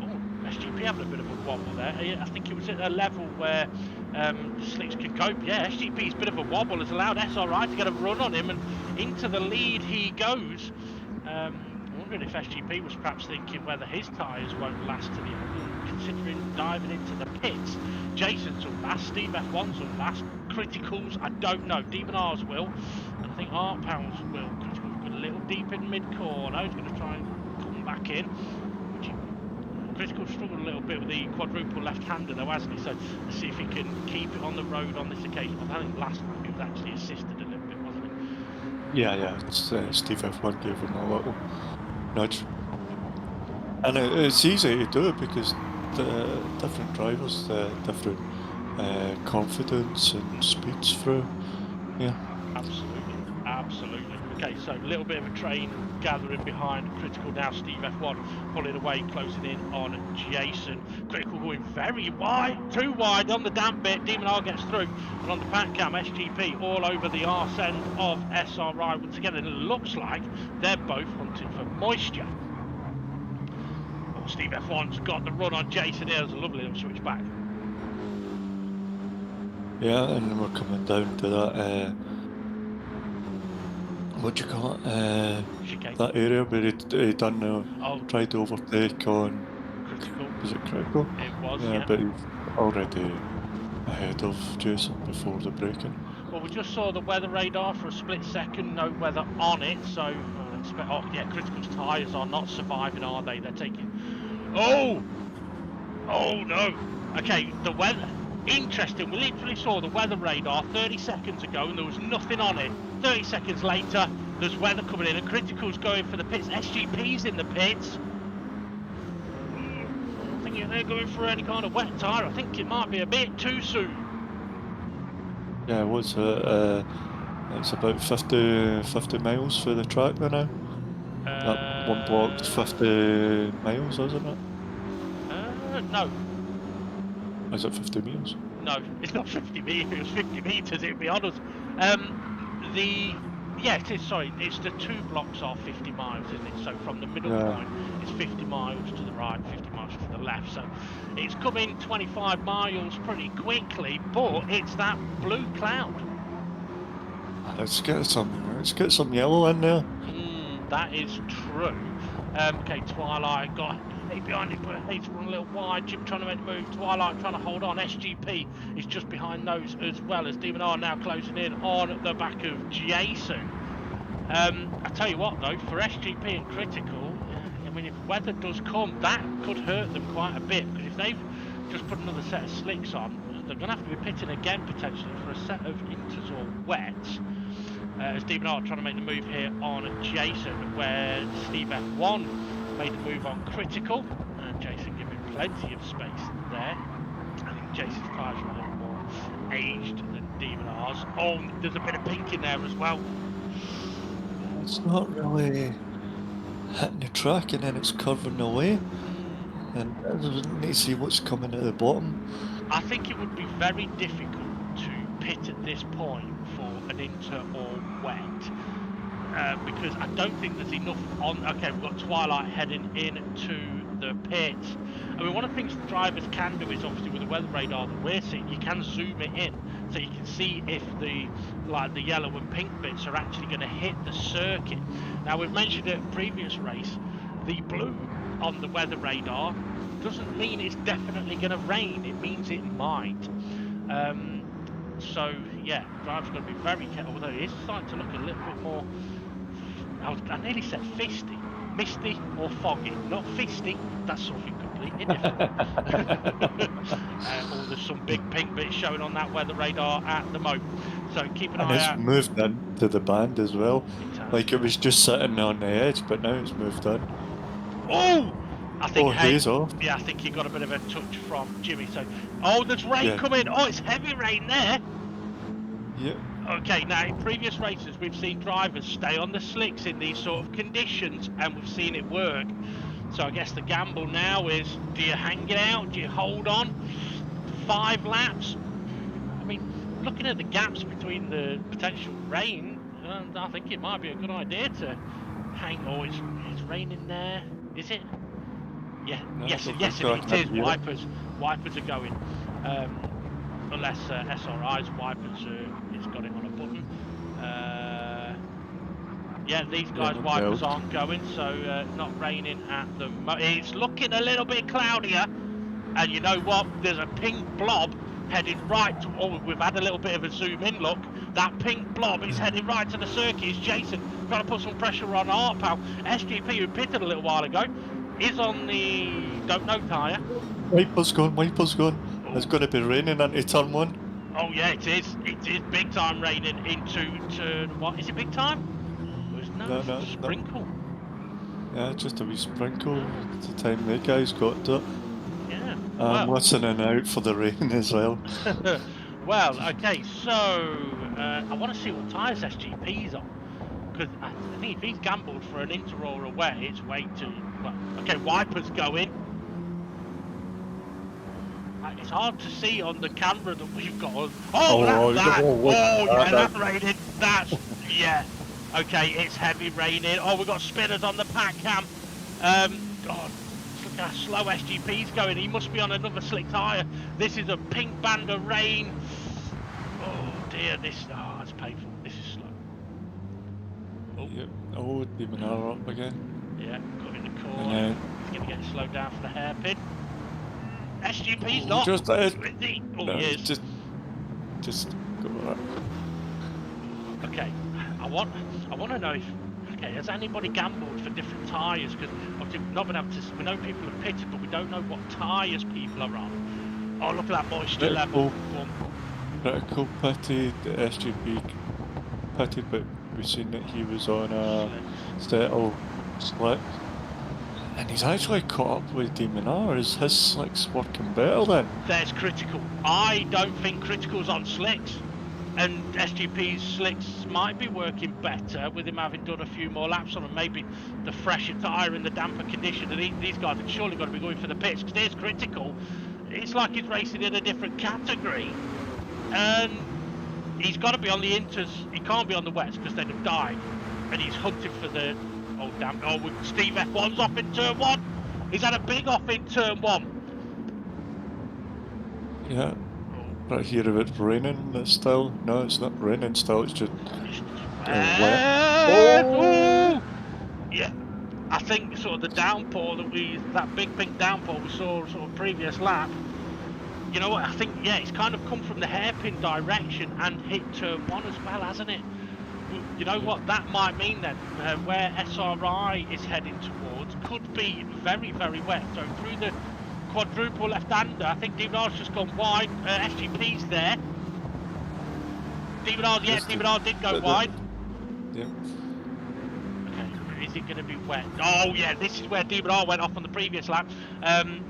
SGP having a bit of a wobble there. I think it was at a level where the slicks could go. Yeah, SGP's bit of a wobble has allowed SRI to get a run on him, and into the lead he goes. I'm wondering if SGP was perhaps thinking whether his tyres won't last to the end, considering diving into the pits. Jason's will last, Steve F1's will last, Criticals, I don't know, Demon R's will, and I think Art Pounds will. Critical's got a little deep in mid-corner, he's going to try and come back in. Critical struggled a little bit with the quadruple left-hander though, hasn't he? So let's see if he can keep it on the road on this occasion. I think last time he was actually assisted a little bit, wasn't he? Yeah, it's Steve F1 gave him a little nudge. And it's easy to do it because the different drivers, different confidence and speeds through. Yeah. Absolutely. Okay, so a little bit of a train gathering behind Critical now. Steve F1 pulling away, closing in on Jason. Critical going very wide, too wide on the damp bit. Demon R gets through, and on the back cam, SGP all over the arse end of SRI once again, and it looks like they're both hunting for moisture. Oh, Steve F1's got the run on Jason here. There's a lovely little switch back. Yeah, and we're coming down to that. What do you call it? Chicane. That area where he done tried to overtake on Critical. Was it Critical? It was, yeah. But he's already ahead of Jason before the braking. Well, we just saw the weather radar for a split second, no weather on it, so expect. Oh yeah, Critical's tyres are not surviving, are they? They're taking. Oh no. Okay, the weather. Interesting, we literally saw the weather radar 30 seconds ago and there was nothing on it. 30 seconds later, there's weather coming in and Critical's going for the pits. SGP's in the pits. I don't think they're going for any kind of wet tyre. I think it might be a bit too soon. Yeah, what's it? It's about 50 miles for the track there now. That one block's 50 miles, isn't it? No. Is it 50 metres? No, it's not 50 metres. If it was 50 metres, it'd be on us. Yeah, it is. Sorry, it's the two blocks are 50 miles, isn't it? So from the middle point, it's 50 miles to the right, 50 miles to the left. So it's coming 25 miles pretty quickly, but it's that blue cloud. Let's get some yellow in there. That is true. Okay, Twilight got behind it, but he's run a little wide. Jim trying to make the move. Twilight trying to hold on. SGP is just behind those as well as Demon R now closing in on the back of Jason. I tell you what though, for SGP and Critical, I mean, if weather does come, that could hurt them quite a bit because if they've just put another set of slicks on, they're going to have to be pitting again potentially for a set of inters or wets. As Demon R trying to make the move here on Jason, where Steve F1 made the move on Critical, and Jason giving plenty of space there. I think Jason's tyres are a little more aged than Demon R's. Oh, there's a bit of pink in there as well. It's not really hitting the track and then it's curving away. And I need to see what's coming at the bottom. I think it would be very difficult to pit at this point for an inter or wet. Because I don't think there's enough on. Okay, we've got Twilight heading into the pits. I mean, one of the things drivers can do is obviously with the weather radar that we're seeing, you can zoom it in so you can see if the yellow and pink bits are actually going to hit the circuit. Now we've mentioned it in previous race, the blue on the weather radar doesn't mean it's definitely going to rain. It means it might. So yeah, driver's got to be very careful. Although it is starting to look a little bit more. I nearly said fisty, misty or foggy, not fisty. That's something completely different. Or there's some big pink bits showing on that weather radar at the moment. So keep an And eye it's out. moved into the band as well. Like it was just sitting on the edge, but now it's moved in. Oh! I think he's off. Yeah, I think he got a bit of a touch from Jimmy. So, there's rain Yeah. coming. Oh, it's heavy rain there. Yeah. Okay, now in previous races we've seen drivers stay on the slicks in these sort of conditions and we've seen it work. So I guess the gamble now is, do you hang it out? Do you hold on? 5 laps? I mean, looking at the gaps between the potential rain, I think it might be a good idea to hang. Oh, it's raining there. Is it? Yeah, No, yes, it is. Wipers are going. Unless SRI's wipers it's got it on a button. Yeah, these guys' wipers aren't going, so not raining at the moment. It's looking a little bit cloudier, and you know what? There's a pink blob heading right to. Oh, we've had a little bit of a zoom in look. That pink blob is heading right to the circuit. It's Jason. Got to put some pressure on our pal. SGP, who pitted a little while ago, is on the don't know tyre. Wipers gone. It's going to be raining into turn 1. Oh yeah, it is. It is big time raining into turn 1. Is it big time? No, sprinkle. Yeah, just a wee sprinkle. It's the time the guys got to it. Yeah. I'm listening out for the rain as well. Well, okay, so I want to see what tyres SGP's on. Because I think if he's gambled for an inter or a wet, it's way too. Well, okay, wipers going. It's hard to see on the camera that we've got on. That's raining. Yeah. Okay, it's heavy raining. Oh, we've got spinners on the pack cam. God, look how slow SGP's going. He must be on another slick tyre. This is a pink band of rain. Oh dear, it's painful. This is slow. Oh, yep. Oh, Demon R up again. Yeah, got in the corner. He's going to get slowed down for the hairpin. SGP's not. Just he is. Just go up. Okay, I want to know if. Okay, has anybody gambled for different tyres? Because obviously we've not been able to. We know people have pitted, but we don't know what tyres people are on. Oh, look at that moisture level. Critical pitted, SGP pitted, but we've seen that he was on a settle slick. And he's actually caught up with Demon R. Is his slicks working better then? There's Critical. I don't think Critical's on slicks. And SGP's slicks might be working better with him having done a few more laps on them. Maybe the fresher tyre in the damper condition. And these guys have surely got to be going for the pits. Because there's Critical. It's like he's racing in a different category. And he's got to be on the inters. He can't be on the wets because they'd have died. And he's hunting for the... Oh, damn. Oh, Steve F1's off in turn 1. He's had a big off in turn 1. Yeah. Right here, if it's raining still. No, it's not raining still, it's just wet. Oh! Yeah. I think sort of the downpour that big pink downpour we saw sort of previous lap, you know what, I think, yeah, it's kind of come from the hairpin direction and hit turn 1 as well, hasn't it? You know what, that might mean then, where SRI is heading towards could be very, very wet. So through the quadruple left-hander, I think Demon R's just gone wide. SGP's there. Demon R did go wide. Yeah. Okay, is it going to be wet? Oh yeah, this is where Demon R went off on the previous lap. And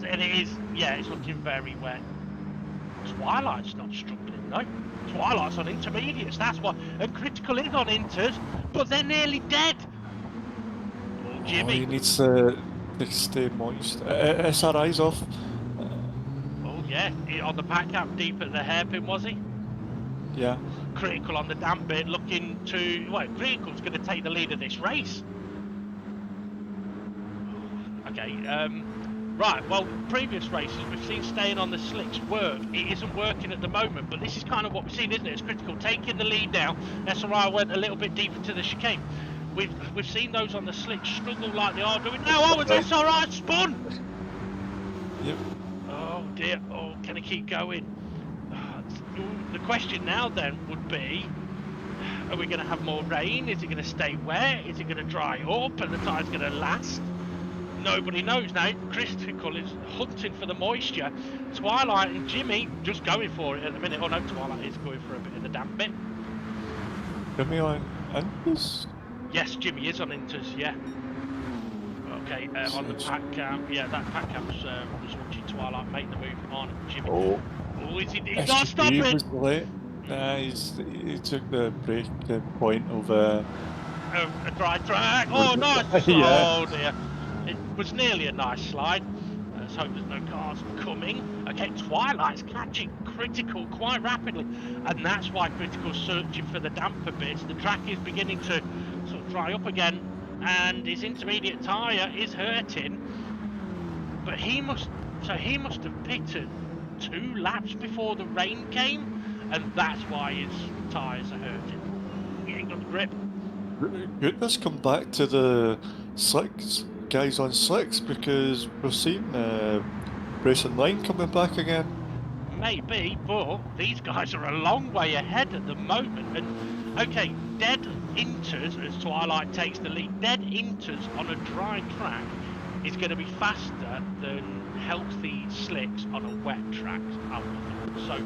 it is, yeah, it's looking very wet. Twilight's not struggling, no. Twilight's on intermediates, that's what. And Critical is on inters, but they're nearly dead. Oh, Jimmy. He needs to stay moist. SRI's off. Oh Yeah, on the pack cap, deep at the hairpin, was he? Yeah. Critical on the damp bit, looking to... Well, Critical's going to take the lead of this race. Okay, right, well, previous races, we've seen staying on the slicks work. It isn't working at the moment, but this is kind of what we've seen, isn't it? It's Critical taking the lead now. SRI went a little bit deeper to the chicane. We've seen those on the slicks struggle like they are doing now. Oh, it's SRI spun! Yep. Oh, dear. Oh, can he keep going? The question now, then, would be... Are we going to have more rain? Is it going to stay wet? Is it going to dry up and the tire's going to last? Nobody knows now. Critical is hunting for the moisture. Twilight and Jimmy just going for it at the minute. Oh no, Twilight is going for a bit of the damp bit. Jimmy on Inters? Yes, Jimmy is on Inters, yeah. Okay, on the pack cam. Yeah, that pack cam was watching Twilight make the move on Jimmy. Oh, He's not stopping! was late. Nah, he took the break point of a dry track. Oh, nice! Yeah. Oh dear. It was nearly a nice slide. Let's hope there's no cars coming. Okay, Twilight's catching Critical quite rapidly, and that's why Critical's searching for the damper bits. The track is beginning to sort of dry up again, and his intermediate tyre is hurting. But he must have pitted 2 laps before the rain came, and that's why his tyres are hurting. He ain't got the grip. Goodness, come back to the slicks, guys on slicks, because we've seen Racing Line coming back again. Maybe, but these guys are a long way ahead at the moment. And okay, dead inters as Twilight takes the lead. Dead inters on a dry track is going to be faster than healthy slicks on a wet track. So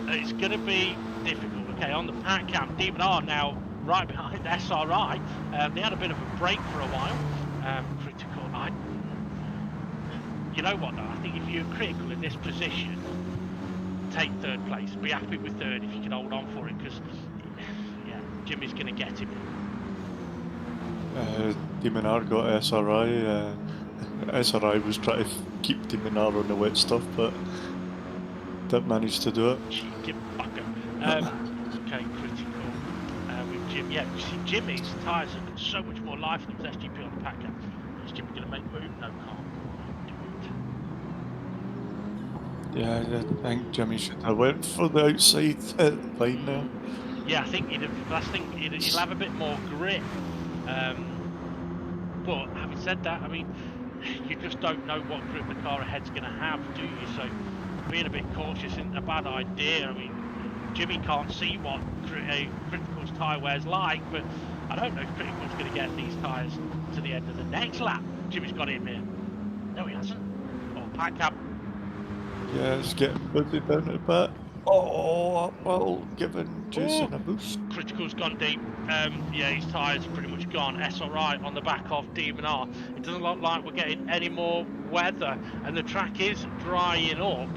it's going to be difficult. Okay, on the pack cam, Demon R now right behind SRI. They had a bit of a break for a while. Critical. You know what though? I think if you're Critical in this position, take 3rd place. Be happy with 3rd if you can hold on for it, because yeah, Jimmy's going to get him. Demon R got SRI. SRI was trying to keep Demon R on the wet stuff, but didn't manage to do it. Cheeky fucker. Okay, Critical with Jim. Yeah, you see, Jimmy's tyres have got so much more life than his SGP on the pack cap. Is Jimmy going to make the move? No, can't. Yeah, I think Jimmy should have went for the outside line there. Yeah, I think he'll have a bit more grip. But having said that, I mean, you just don't know what grip the car ahead's going to have, do you? So being a bit cautious isn't a bad idea. I mean, Jimmy can't see what Critical's tyre wear's like, but I don't know if Critical's going to get these tyres to the end of the next lap. Jimmy's got him here. No, he hasn't. Oh, pack cap. Yeah, it's getting busy down at the back. Oh, well, giving Jason a boost. Critical's gone deep. Yeah, his tyres are pretty much gone. SRI on the back of Demon R. It doesn't look like we're getting any more weather, and the track is drying up.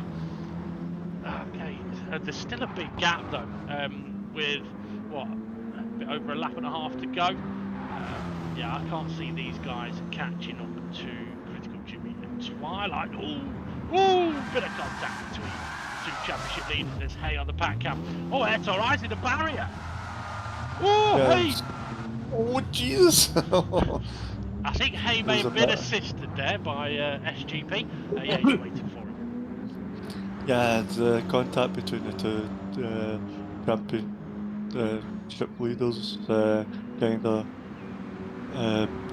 Okay, there's still a big gap though, with what, a bit over a lap and a half to go. Yeah, I can't see these guys catching up to Critical, Jimmy and Twilight. Ooh, bit of contact between 2 championship leaders. There's Hay on the pack cap. Oh, SRI's in the barrier. Oh, Yes. Hay! Oh, Jesus! I think Hay may have been assisted there by SGP. Yeah, he's waiting for him. Yeah, the contact between the 2 championship leaders kind of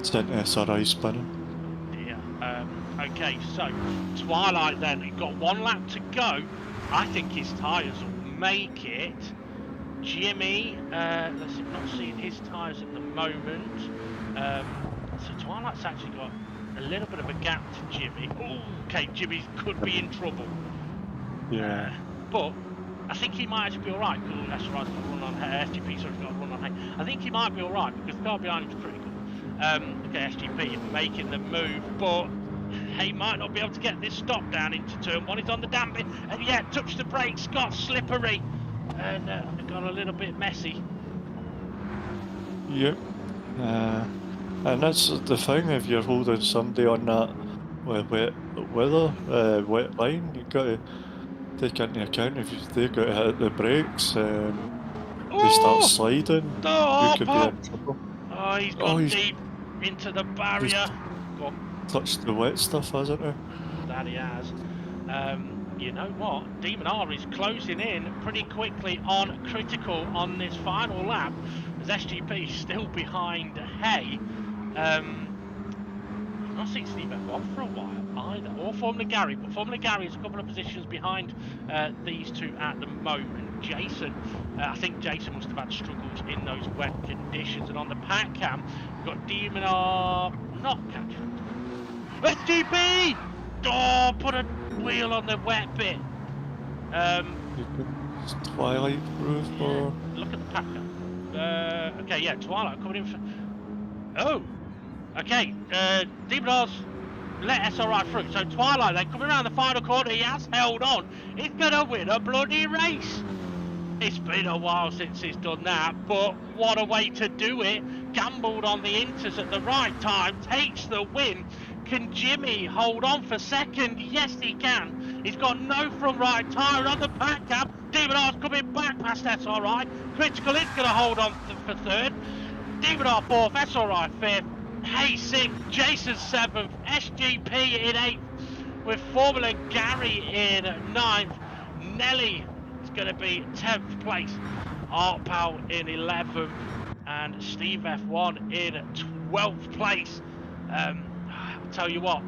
sent SRI spinning. Yeah. Okay, so Twilight then, he's got 1 lap to go. I think his tyres will make it. Jimmy, let's see, not seeing his tyres at the moment. So Twilight's actually got a little bit of a gap to Jimmy. Ooh, okay, Jimmy could be in trouble. Yeah. But I think he might actually be alright, because SRI's got to run on Hay, SGP's got to run on Hay. I think he might be alright, because the car behind him is pretty good. Okay, SGP making the move, but Hay might not be able to get this stop down into turn 1. He's on the damp bit, and yeah, touched the brakes, got slippery, and got a little bit messy. Yep. And that's the thing, if you're holding somebody on that wet line, you've got to take into account if they got to hit the brakes, they start Oh! sliding, you Oh, could be Bob! in trouble. Oh, he's Oh, gone he's deep into the just barrier. Go on. touched the wet stuff, hasn't he? That he has. You know what? Demon R is closing in pretty quickly on Critical on this final lap, as SGP is still behind Hay. I've not seen Steve F1 for a while either, or Formula Gary, but Formula Gary is a couple of positions behind these two at the moment. Jason, I think Jason must have had struggles in those wet conditions, and on the pack cam, we've got Demon R not catching up to him. SGP! Oh, put a wheel on the wet bit. You could Twilight proof Yeah, or look at the pack cam. Okay, yeah, Twilight coming in for. Oh, okay. Demon R's let SRI through. So Twilight then coming around the final corner. He has held on. He's gonna win a bloody race. It's been a while since he's done that, but what a way to do it. Gambled on the inters at the right time, takes the win. Can Jimmy hold on for second? Yes, he can. He's got no front right tyre on the pack cam. Demon R's coming back past SRI. Critical is going to hold on for third. Demon R fourth, SRI fifth. Hay sixth, Jason seventh, SGP in eighth, with Formula Gary in ninth. Nelly is going to be 10th place. Art Powell in 11th. And Steve F1 in 12th place. I'll tell you what,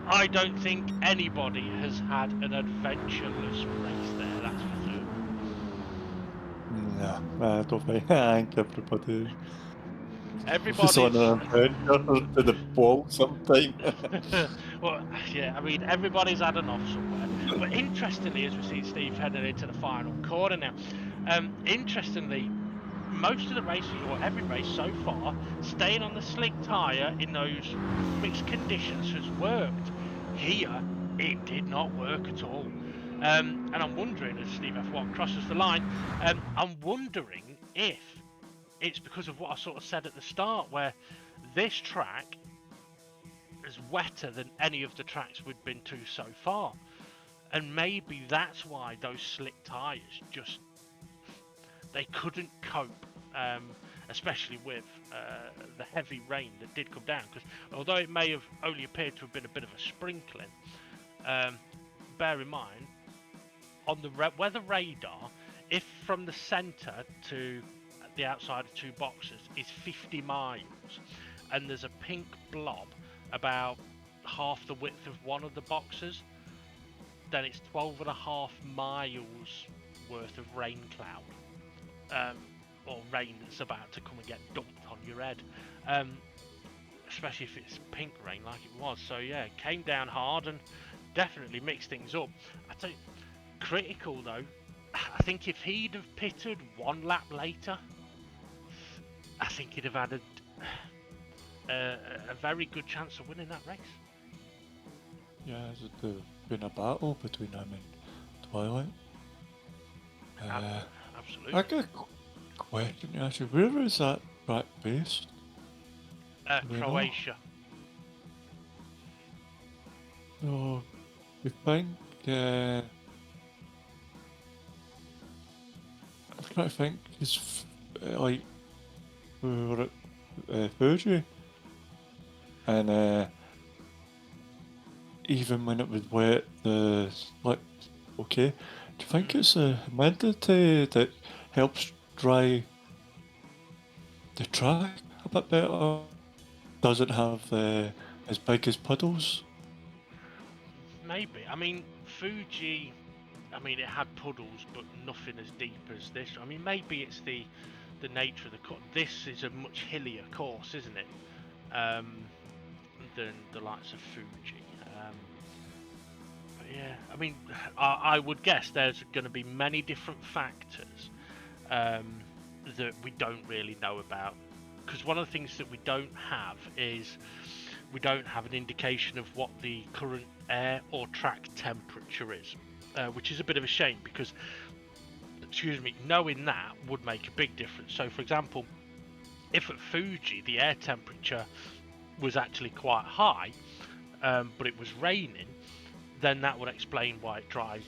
I don't think anybody has had an adventureless race there, that's for certain. no, I don't think. I think everybody was on Everybody's. an adventure to the wall sometime. Well, yeah, I mean, everybody's had enough somewhere. But interestingly, as we see Steve heading into the final corner now, interestingly, most of the races, or every race so far, staying on the slick tyre in those mixed conditions has worked. Here, it did not work at all. And I'm wondering, as Steve F1 crosses the line, I'm wondering if it's because of what I sort of said at the start, where this track is wetter than any of the tracks we've been to so far. And maybe that's why those slick tyres just, they couldn't cope, especially with the heavy rain that did come down. Because although it may have only appeared to have been a bit of a sprinkling, bear in mind, on the weather radar, if from the centre to the outside of two boxes is 50 miles, and there's a pink blob about half the width of one of the boxes, then it's 12.5 miles worth of rain cloud, or rain that's about to come and get dumped on your head, especially if it's pink rain like it was. So yeah, it came down hard and definitely mixed things up. I tell you, Critical though, I think if he'd have pitted one lap later, I think he'd have had a very good chance of winning that race. Yeah, there's been a battle between him and Twilight. Absolutely. I got a question to ask you. Where is that track based? Croatia. No, you think. I'm trying to think. It's like we were at Fuji, and even when it was wet, the slick. Okay, do you think it's the humidity that helps dry the track a bit better? Doesn't have as big as puddles. Maybe. I mean, Fuji, I mean, it had puddles, but nothing as deep as this. I mean, maybe it's the nature of the course. This is a much hillier course, isn't it? Than the likes of Fuji. But yeah, I mean, I would guess there's going to be many different factors that we don't really know about. Because one of the things that we don't have is we don't have an indication of what the current air or track temperature is, which is a bit of a shame because, excuse me, knowing that would make a big difference. So, for example, if at Fuji the air temperature was actually quite high, but it was raining, then that would explain why it dries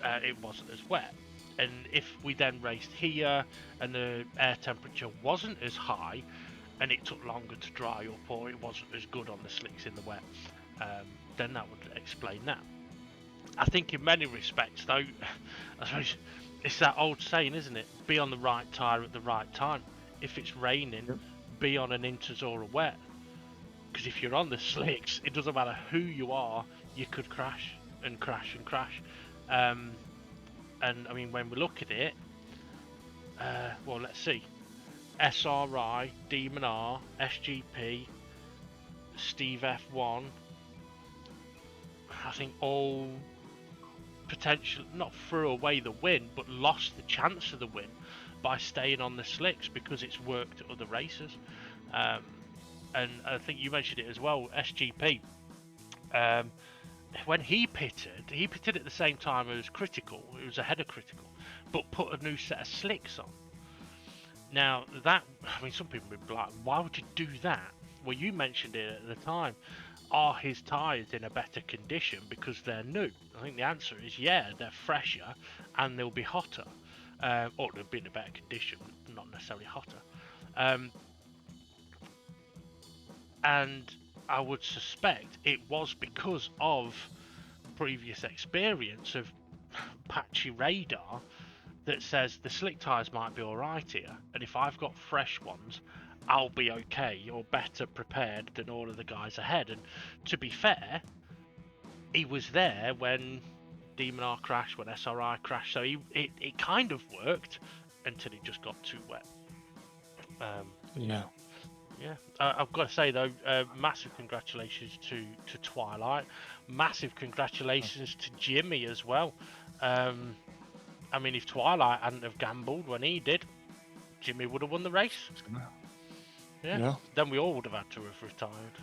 it wasn't as wet. And if we then raced here and the air temperature wasn't as high and it took longer to dry up or it wasn't as good on the slicks in the wet, then that would explain that. I think in many respects, though, I suppose it's that old saying, isn't it? Be on the right tyre at the right time. If it's raining, Yep. be on an inters or a wet. Because if you're on the slicks, it doesn't matter who you are, you could crash and crash and crash. And I mean, when we look at it, well, let's see. SRI, Demon R, SGP, Steve F1, I think all potential not threw away the win, but lost the chance of the win by staying on the slicks because it's worked at other races. And I think you mentioned it as well, SGP. When he pitted at the same time as Critical. It was ahead of Critical, but put a new set of slicks on. Now that, I mean, some people would be like, why would you do that? Well, you mentioned it at the time. Are his tyres in a better condition because they're new? I think the answer is yeah, they're fresher and they'll be hotter. Or they'll be in a better condition, not necessarily hotter. And I would suspect it was because of previous experience of patchy radar that says the slick tyres might be alright here, and if I've got fresh ones, I'll be okay or better prepared than all of the guys ahead. And to be fair, he was there when Demon R crashed, when SRI crashed, so it kind of worked until it just got too wet. Yeah. Yeah, I've got to say though, massive congratulations to Twilight, massive congratulations to Jimmy as well. I mean, if Twilight hadn't have gambled when he did, Jimmy would have won the race. Yeah. Then we all would have had to have retired.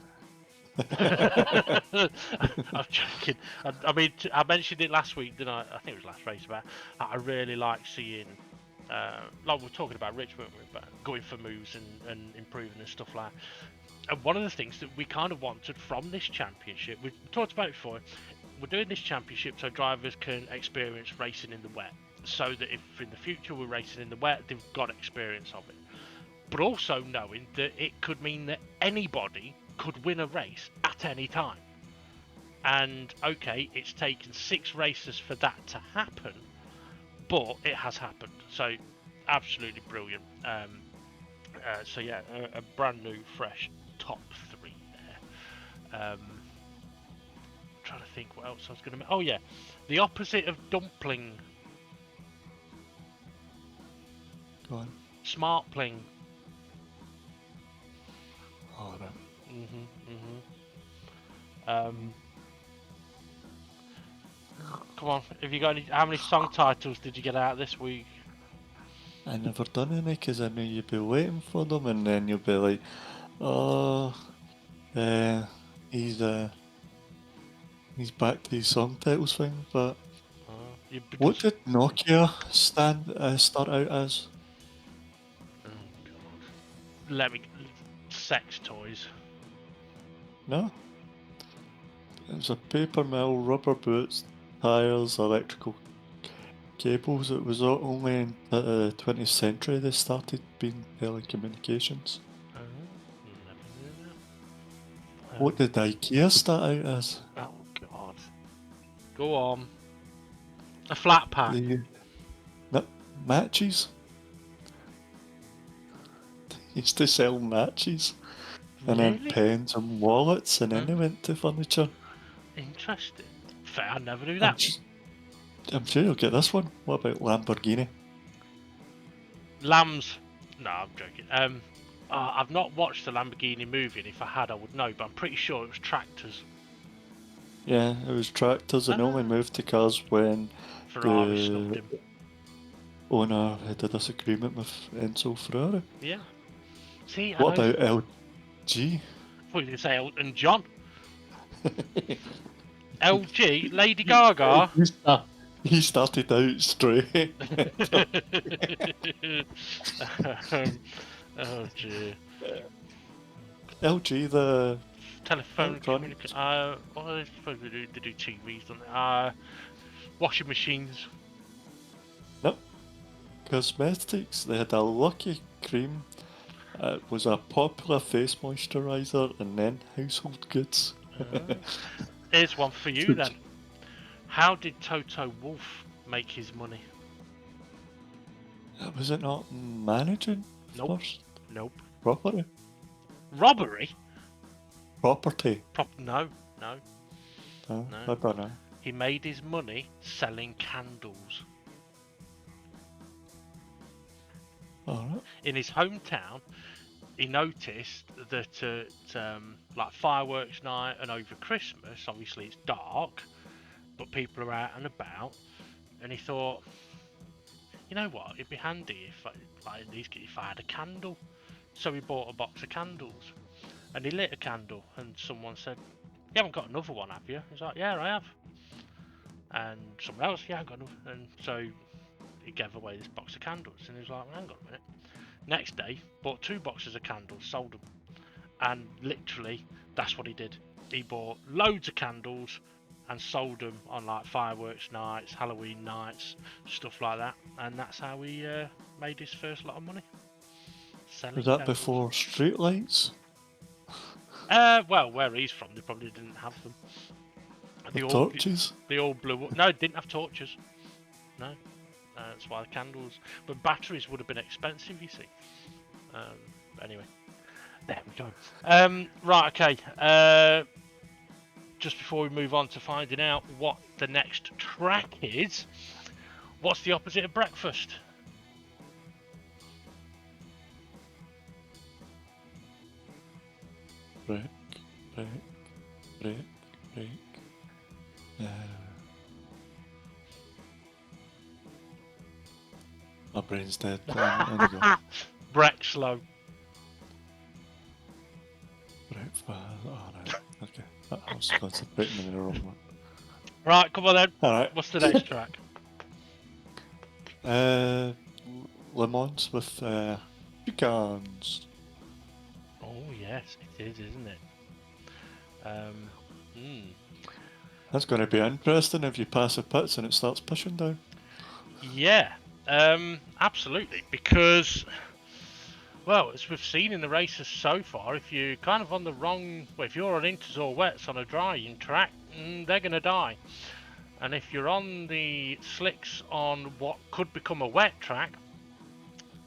I'm joking. I mean, I mentioned it last week, didn't I? I think it was last race about. I really like seeing, like we were talking about Rich, weren't we? About going for moves and improving and stuff like that. And one of the things that we kind of wanted from this championship, we talked about it before, we're doing this championship so drivers can experience racing in the wet. So that if in the future we're racing in the wet, they've got experience of it. But also knowing that it could mean that anybody could win a race at any time. And okay, it's taken 6 races for that to happen, but it has happened. So absolutely brilliant. So yeah, a brand new, fresh top 3 there. Trying to think what else I was going to. Oh yeah, the opposite of dumpling. Go on. Smart pling. All right. Come on, have you got any? How many song titles did you get out this week? I never done any because I knew you'd be waiting for them, and then you'll be like, "Oh, he's back to his song titles thing." But what did Nokia start out as? Oh God! Let me. Sex toys. No, it was a paper mill, rubber boots, tires, electrical cables. It was only in the 20th century they started being telecommunications. Never knew that. What did IKEA start out as? Oh God! Go on. A flat pack. Matches. They used to sell matches. And then pens and wallets, and then they went to furniture. Interesting. Fair, I never knew that. I'm sure you'll get this one. What about Lamborghini? Lambs. No, I'm joking. I've not watched the Lamborghini movie, and if I had, I would know, but I'm pretty sure it was tractors. Yeah, it was tractors, and only moved to cars when Ferrari snubbed him. Owner had a disagreement with Enzo Ferrari. Yeah. See, what about LG? I thought you were going to say Elton John. LG, Lady Gaga. He started out straight. Oh dear. LG, the telephone communication. What are they supposed to do? They do TVs, don't they? Washing machines. Nope. Cosmetics. They had a Lucky Cream. It was a popular face moisturiser, and then household goods. Here's one for you then. How did Toto Wolff make his money? Was it not managing Nope. first? Nope. Property? Robbery? Property? No. No, No. I don't know. He made his money selling candles. Alright. In his hometown, he noticed that at like fireworks night and over Christmas, obviously it's dark, but people are out and about, and he thought, you know what, it'd be handy if I had a candle. So he bought a box of candles, and he lit a candle, and someone said, "You haven't got another one, have you?" He's like, "Yeah, I have." And someone else, "Yeah, I got another." And so he gave away this box of candles, and he was like, well, "Hang on a minute." Next day, bought 2 boxes of candles, sold them, and literally that's what he did. He bought loads of candles and sold them on like fireworks nights, Halloween nights, stuff like that, and that's how he made his first lot of money. Selling Was that candles. before streetlights? Well, where he's from, they probably didn't have them. Torches? They all blew up. No, they didn't have torches. No, that's why the candles. But batteries would have been expensive, you see. Anyway, there we go. Right, okay. Just before we move on to finding out what the next track is, what's the opposite of breakfast? Break. My brain's dead. Anyway. Break slow. Breakfast. Oh, no. Okay. I was concentrating on the wrong one. Right, come on then. Alright. What's the next track? Le Mans with pecans. Oh yes, it is, isn't it? That's going to be interesting if you pass the pits and it starts pushing down. Yeah, absolutely. Because, well, as we've seen in the races so far, if you're kind of on the wrong, well, if you're on inters or wets on a drying track, they're going to die. And if you're on the slicks on what could become a wet track,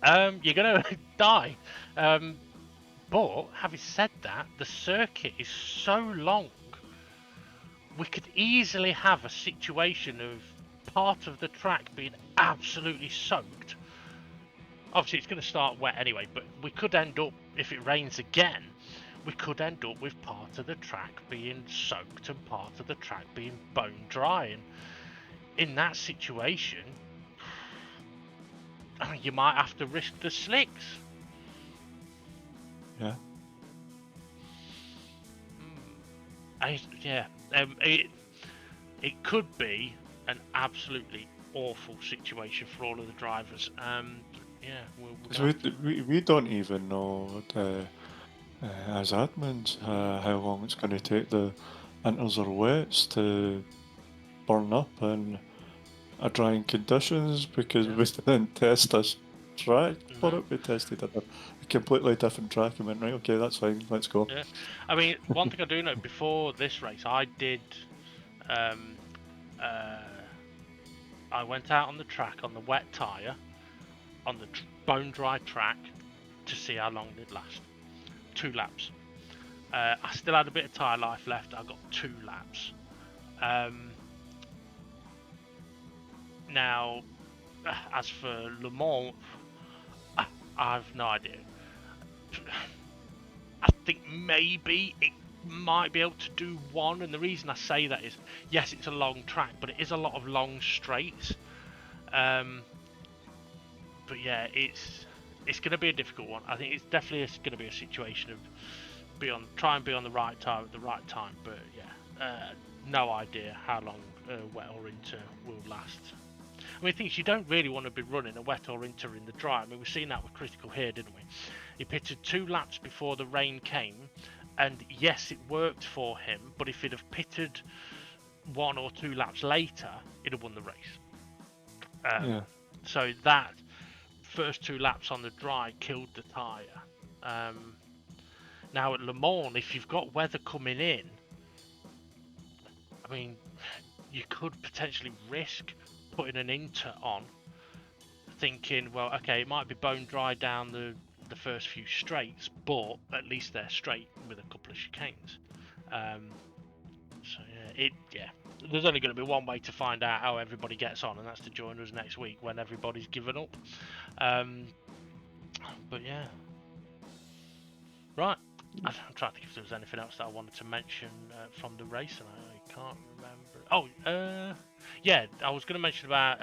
you're going to die. But having said that, the circuit is so long, we could easily have a situation of part of the track being absolutely soaked. Obviously, it's going to start wet anyway, but we could end up, if it rains again, we could end up with part of the track being soaked and part of the track being bone dry. And in that situation, you might have to risk the slicks. Yeah. It could be an absolutely awful situation for all of the drivers. We don't even know as admins how long it's going to take the inters or wets to burn up in drying conditions, because we didn't test this track for it. We tested a completely different track and went, right, okay, that's fine, let's go. Yeah, I mean, one thing I do know, before this race, I did. I went out on the track on the wet tyre, on the bone dry track, to see how long it'd last. 2 laps. I still had a bit of tyre life left. I got 2 laps. Now, as for Le Mans, I've no idea. I think maybe it might be able to do 1, and the reason I say that is, yes, it's a long track, but it is a lot of long straights. But yeah, it's going to be a difficult one. I think it's definitely going to be a situation of try and be on the right tire at the right time. But yeah, no idea how long wet or inter will last. I mean, things you don't really want to be running a wet or inter in the dry. I mean, we've seen that with Critical here, didn't we? He pitted 2 laps before the rain came, and yes, it worked for him. But if he'd have pitted 1 or 2 laps later, he'd have won the race. Yeah. So that first 2 laps on the dry killed the tyre. Now at Le Mans, if you've got weather coming in, I mean, you could potentially risk putting an inter on, thinking, well, okay, it might be bone dry down the first few straights, but at least they're straight with a couple of chicanes. So yeah, there's only going to be one way to find out how everybody gets on, and that's to join us next week when everybody's given up. But yeah, right. I'm trying to think if there was anything else that I wanted to mention from the race, and I can't remember. Oh, yeah, I was going to mention about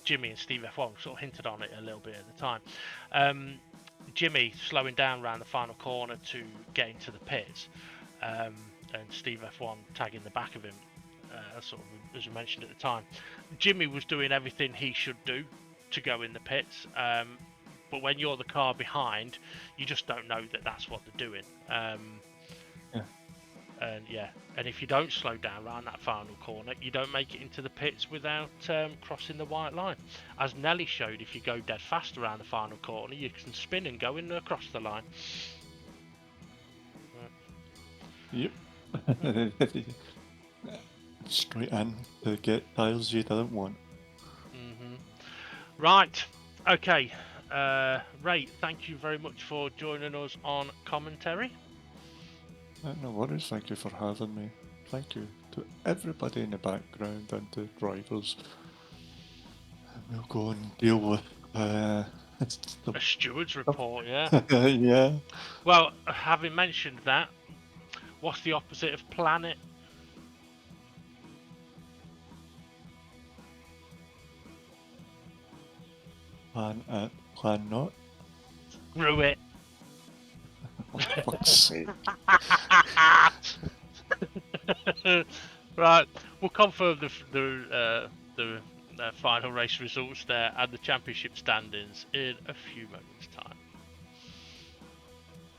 Jimmy and Steve F1. Sort of hinted on it a little bit at the time. Jimmy slowing down around the final corner to get into the pits, and Steve F1 tagging the back of him, sort of as we mentioned at the time. Jimmy was doing everything he should do to go in the pits. But when you're the car behind, you just don't know that that's what they're doing. And if you don't slow down around that final corner, you don't make it into the pits without crossing the white line. As Nelly showed, if you go dead fast around the final corner, you can spin and go in across the line. Yep. Straight in to get tiles you didn't want. Right. Okay. Ray, thank you very much for joining us on commentary. No worries, thank you for having me. Thank you to everybody in the background and to drivers. We'll go and deal with A steward's report, yeah. yeah. Well, having mentioned that, what's the opposite of planet? Plan not. Screw it. For fuck's sake. Right, we'll confirm the final race results there and the championship standings in a few moments' time.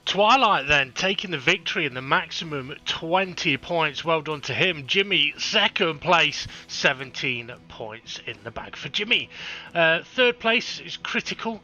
Twilight then taking the victory in the maximum 20 points. Well done to him. Jimmy, second place, 17 points in the bag for Jimmy. Third place is Critical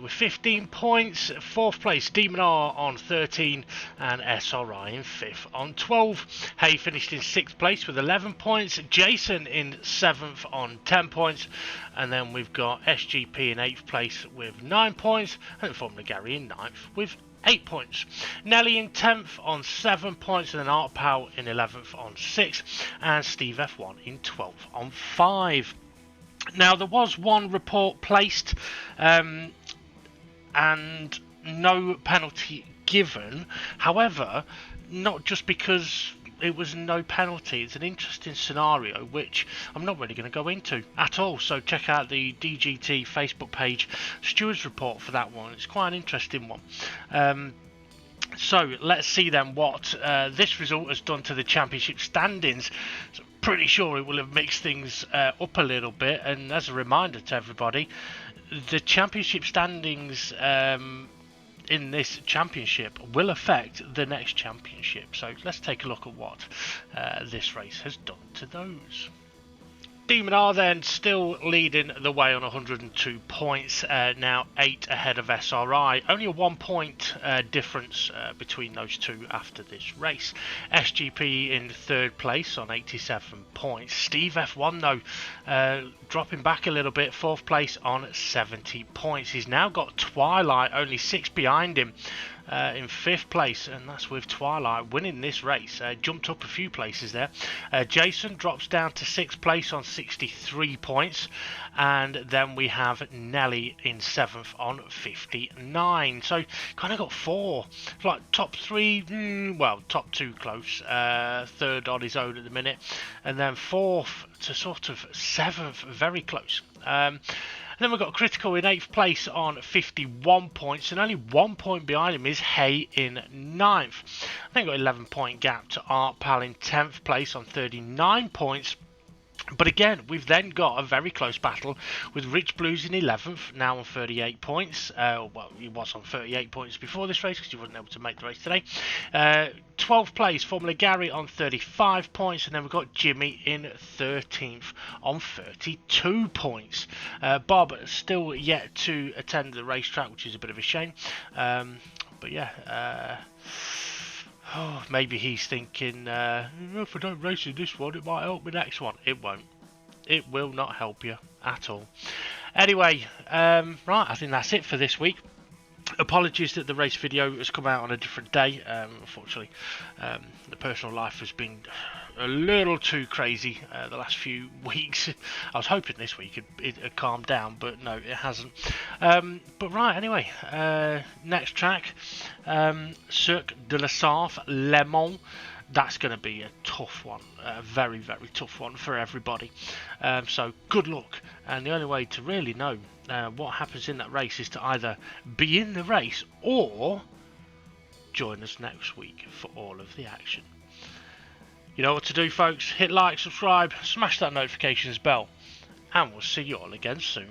with 15 points. Fourth place, Demon R on 13 and SRI in fifth on 12. Hay finished in sixth place with 11 points. Jason in 7th on 10 points. And then we've got SGP in 8th place with 9 points. And Formula Gary in 9th with 8 points. Nelly in 10th on 7 points, and then Art Powell in 11th on 6, and Steve F1 in 12th on 5. Now, there was one report placed, and no penalty given. However, not just because it was no penalty. It's an interesting scenario which I'm not really going to go into at all, so check out the DGT Facebook page stewards report for that one. It's quite an interesting one. So let's see then what this result has done to the championship standings. So pretty sure it will have mixed things up a little bit, and as a reminder to everybody, the championship standings in this championship will affect the next championship. So let's take a look at what this race has done to those. Demon R then still leading the way on 102 points, now 8 ahead of SRI. Only a 1 point difference between those two after this race. SGP in third place on 87 points. Steve F1 though dropping back a little bit, fourth place on 70 points. He's now got Twilight only 6 behind him. In fifth place, and that's with Twilight winning this race. Jumped up a few places there. Jason drops down to sixth place on 63 points, and then we have Nelly in seventh on 59. So kind of got four, like top three, well, top two close, third on his own at the minute, and then fourth to sort of seventh, very close. And then we've got Critical in 8th place on 51 points, and only 1 point behind him is Hay in 9th. I think got 11 point gap to Art Pal in 10th place on 39 points. But again, we've then got a very close battle with Rich Blues in 11th, now on 38 points. Well, he was on 38 points before this race because he wasn't able to make the race today. 12th place, Formula Gary on 35 points. And then we've got Jimmy in 13th on 32 points. Bob still yet to attend the racetrack, which is a bit of a shame. But yeah... Oh, maybe he's thinking, if I don't race in this one, it might help me next one. It won't. It will not help you at all. Anyway, right, I think that's it for this week. Apologies that the race video has come out on a different day. Unfortunately, the personal life has been a little too crazy the last few weeks. I was hoping this week it had calmed down, but no, it hasn't. But right, anyway, next track, Cirque de la Sarthe, Le Mans. That's going to be a tough one, a very, very tough one for everybody. So good luck. And the only way to really know what happens in that race is to either be in the race or join us next week for all of the action. You know what to do, folks. Hit like, subscribe, smash that notifications bell, and we'll see you all again soon.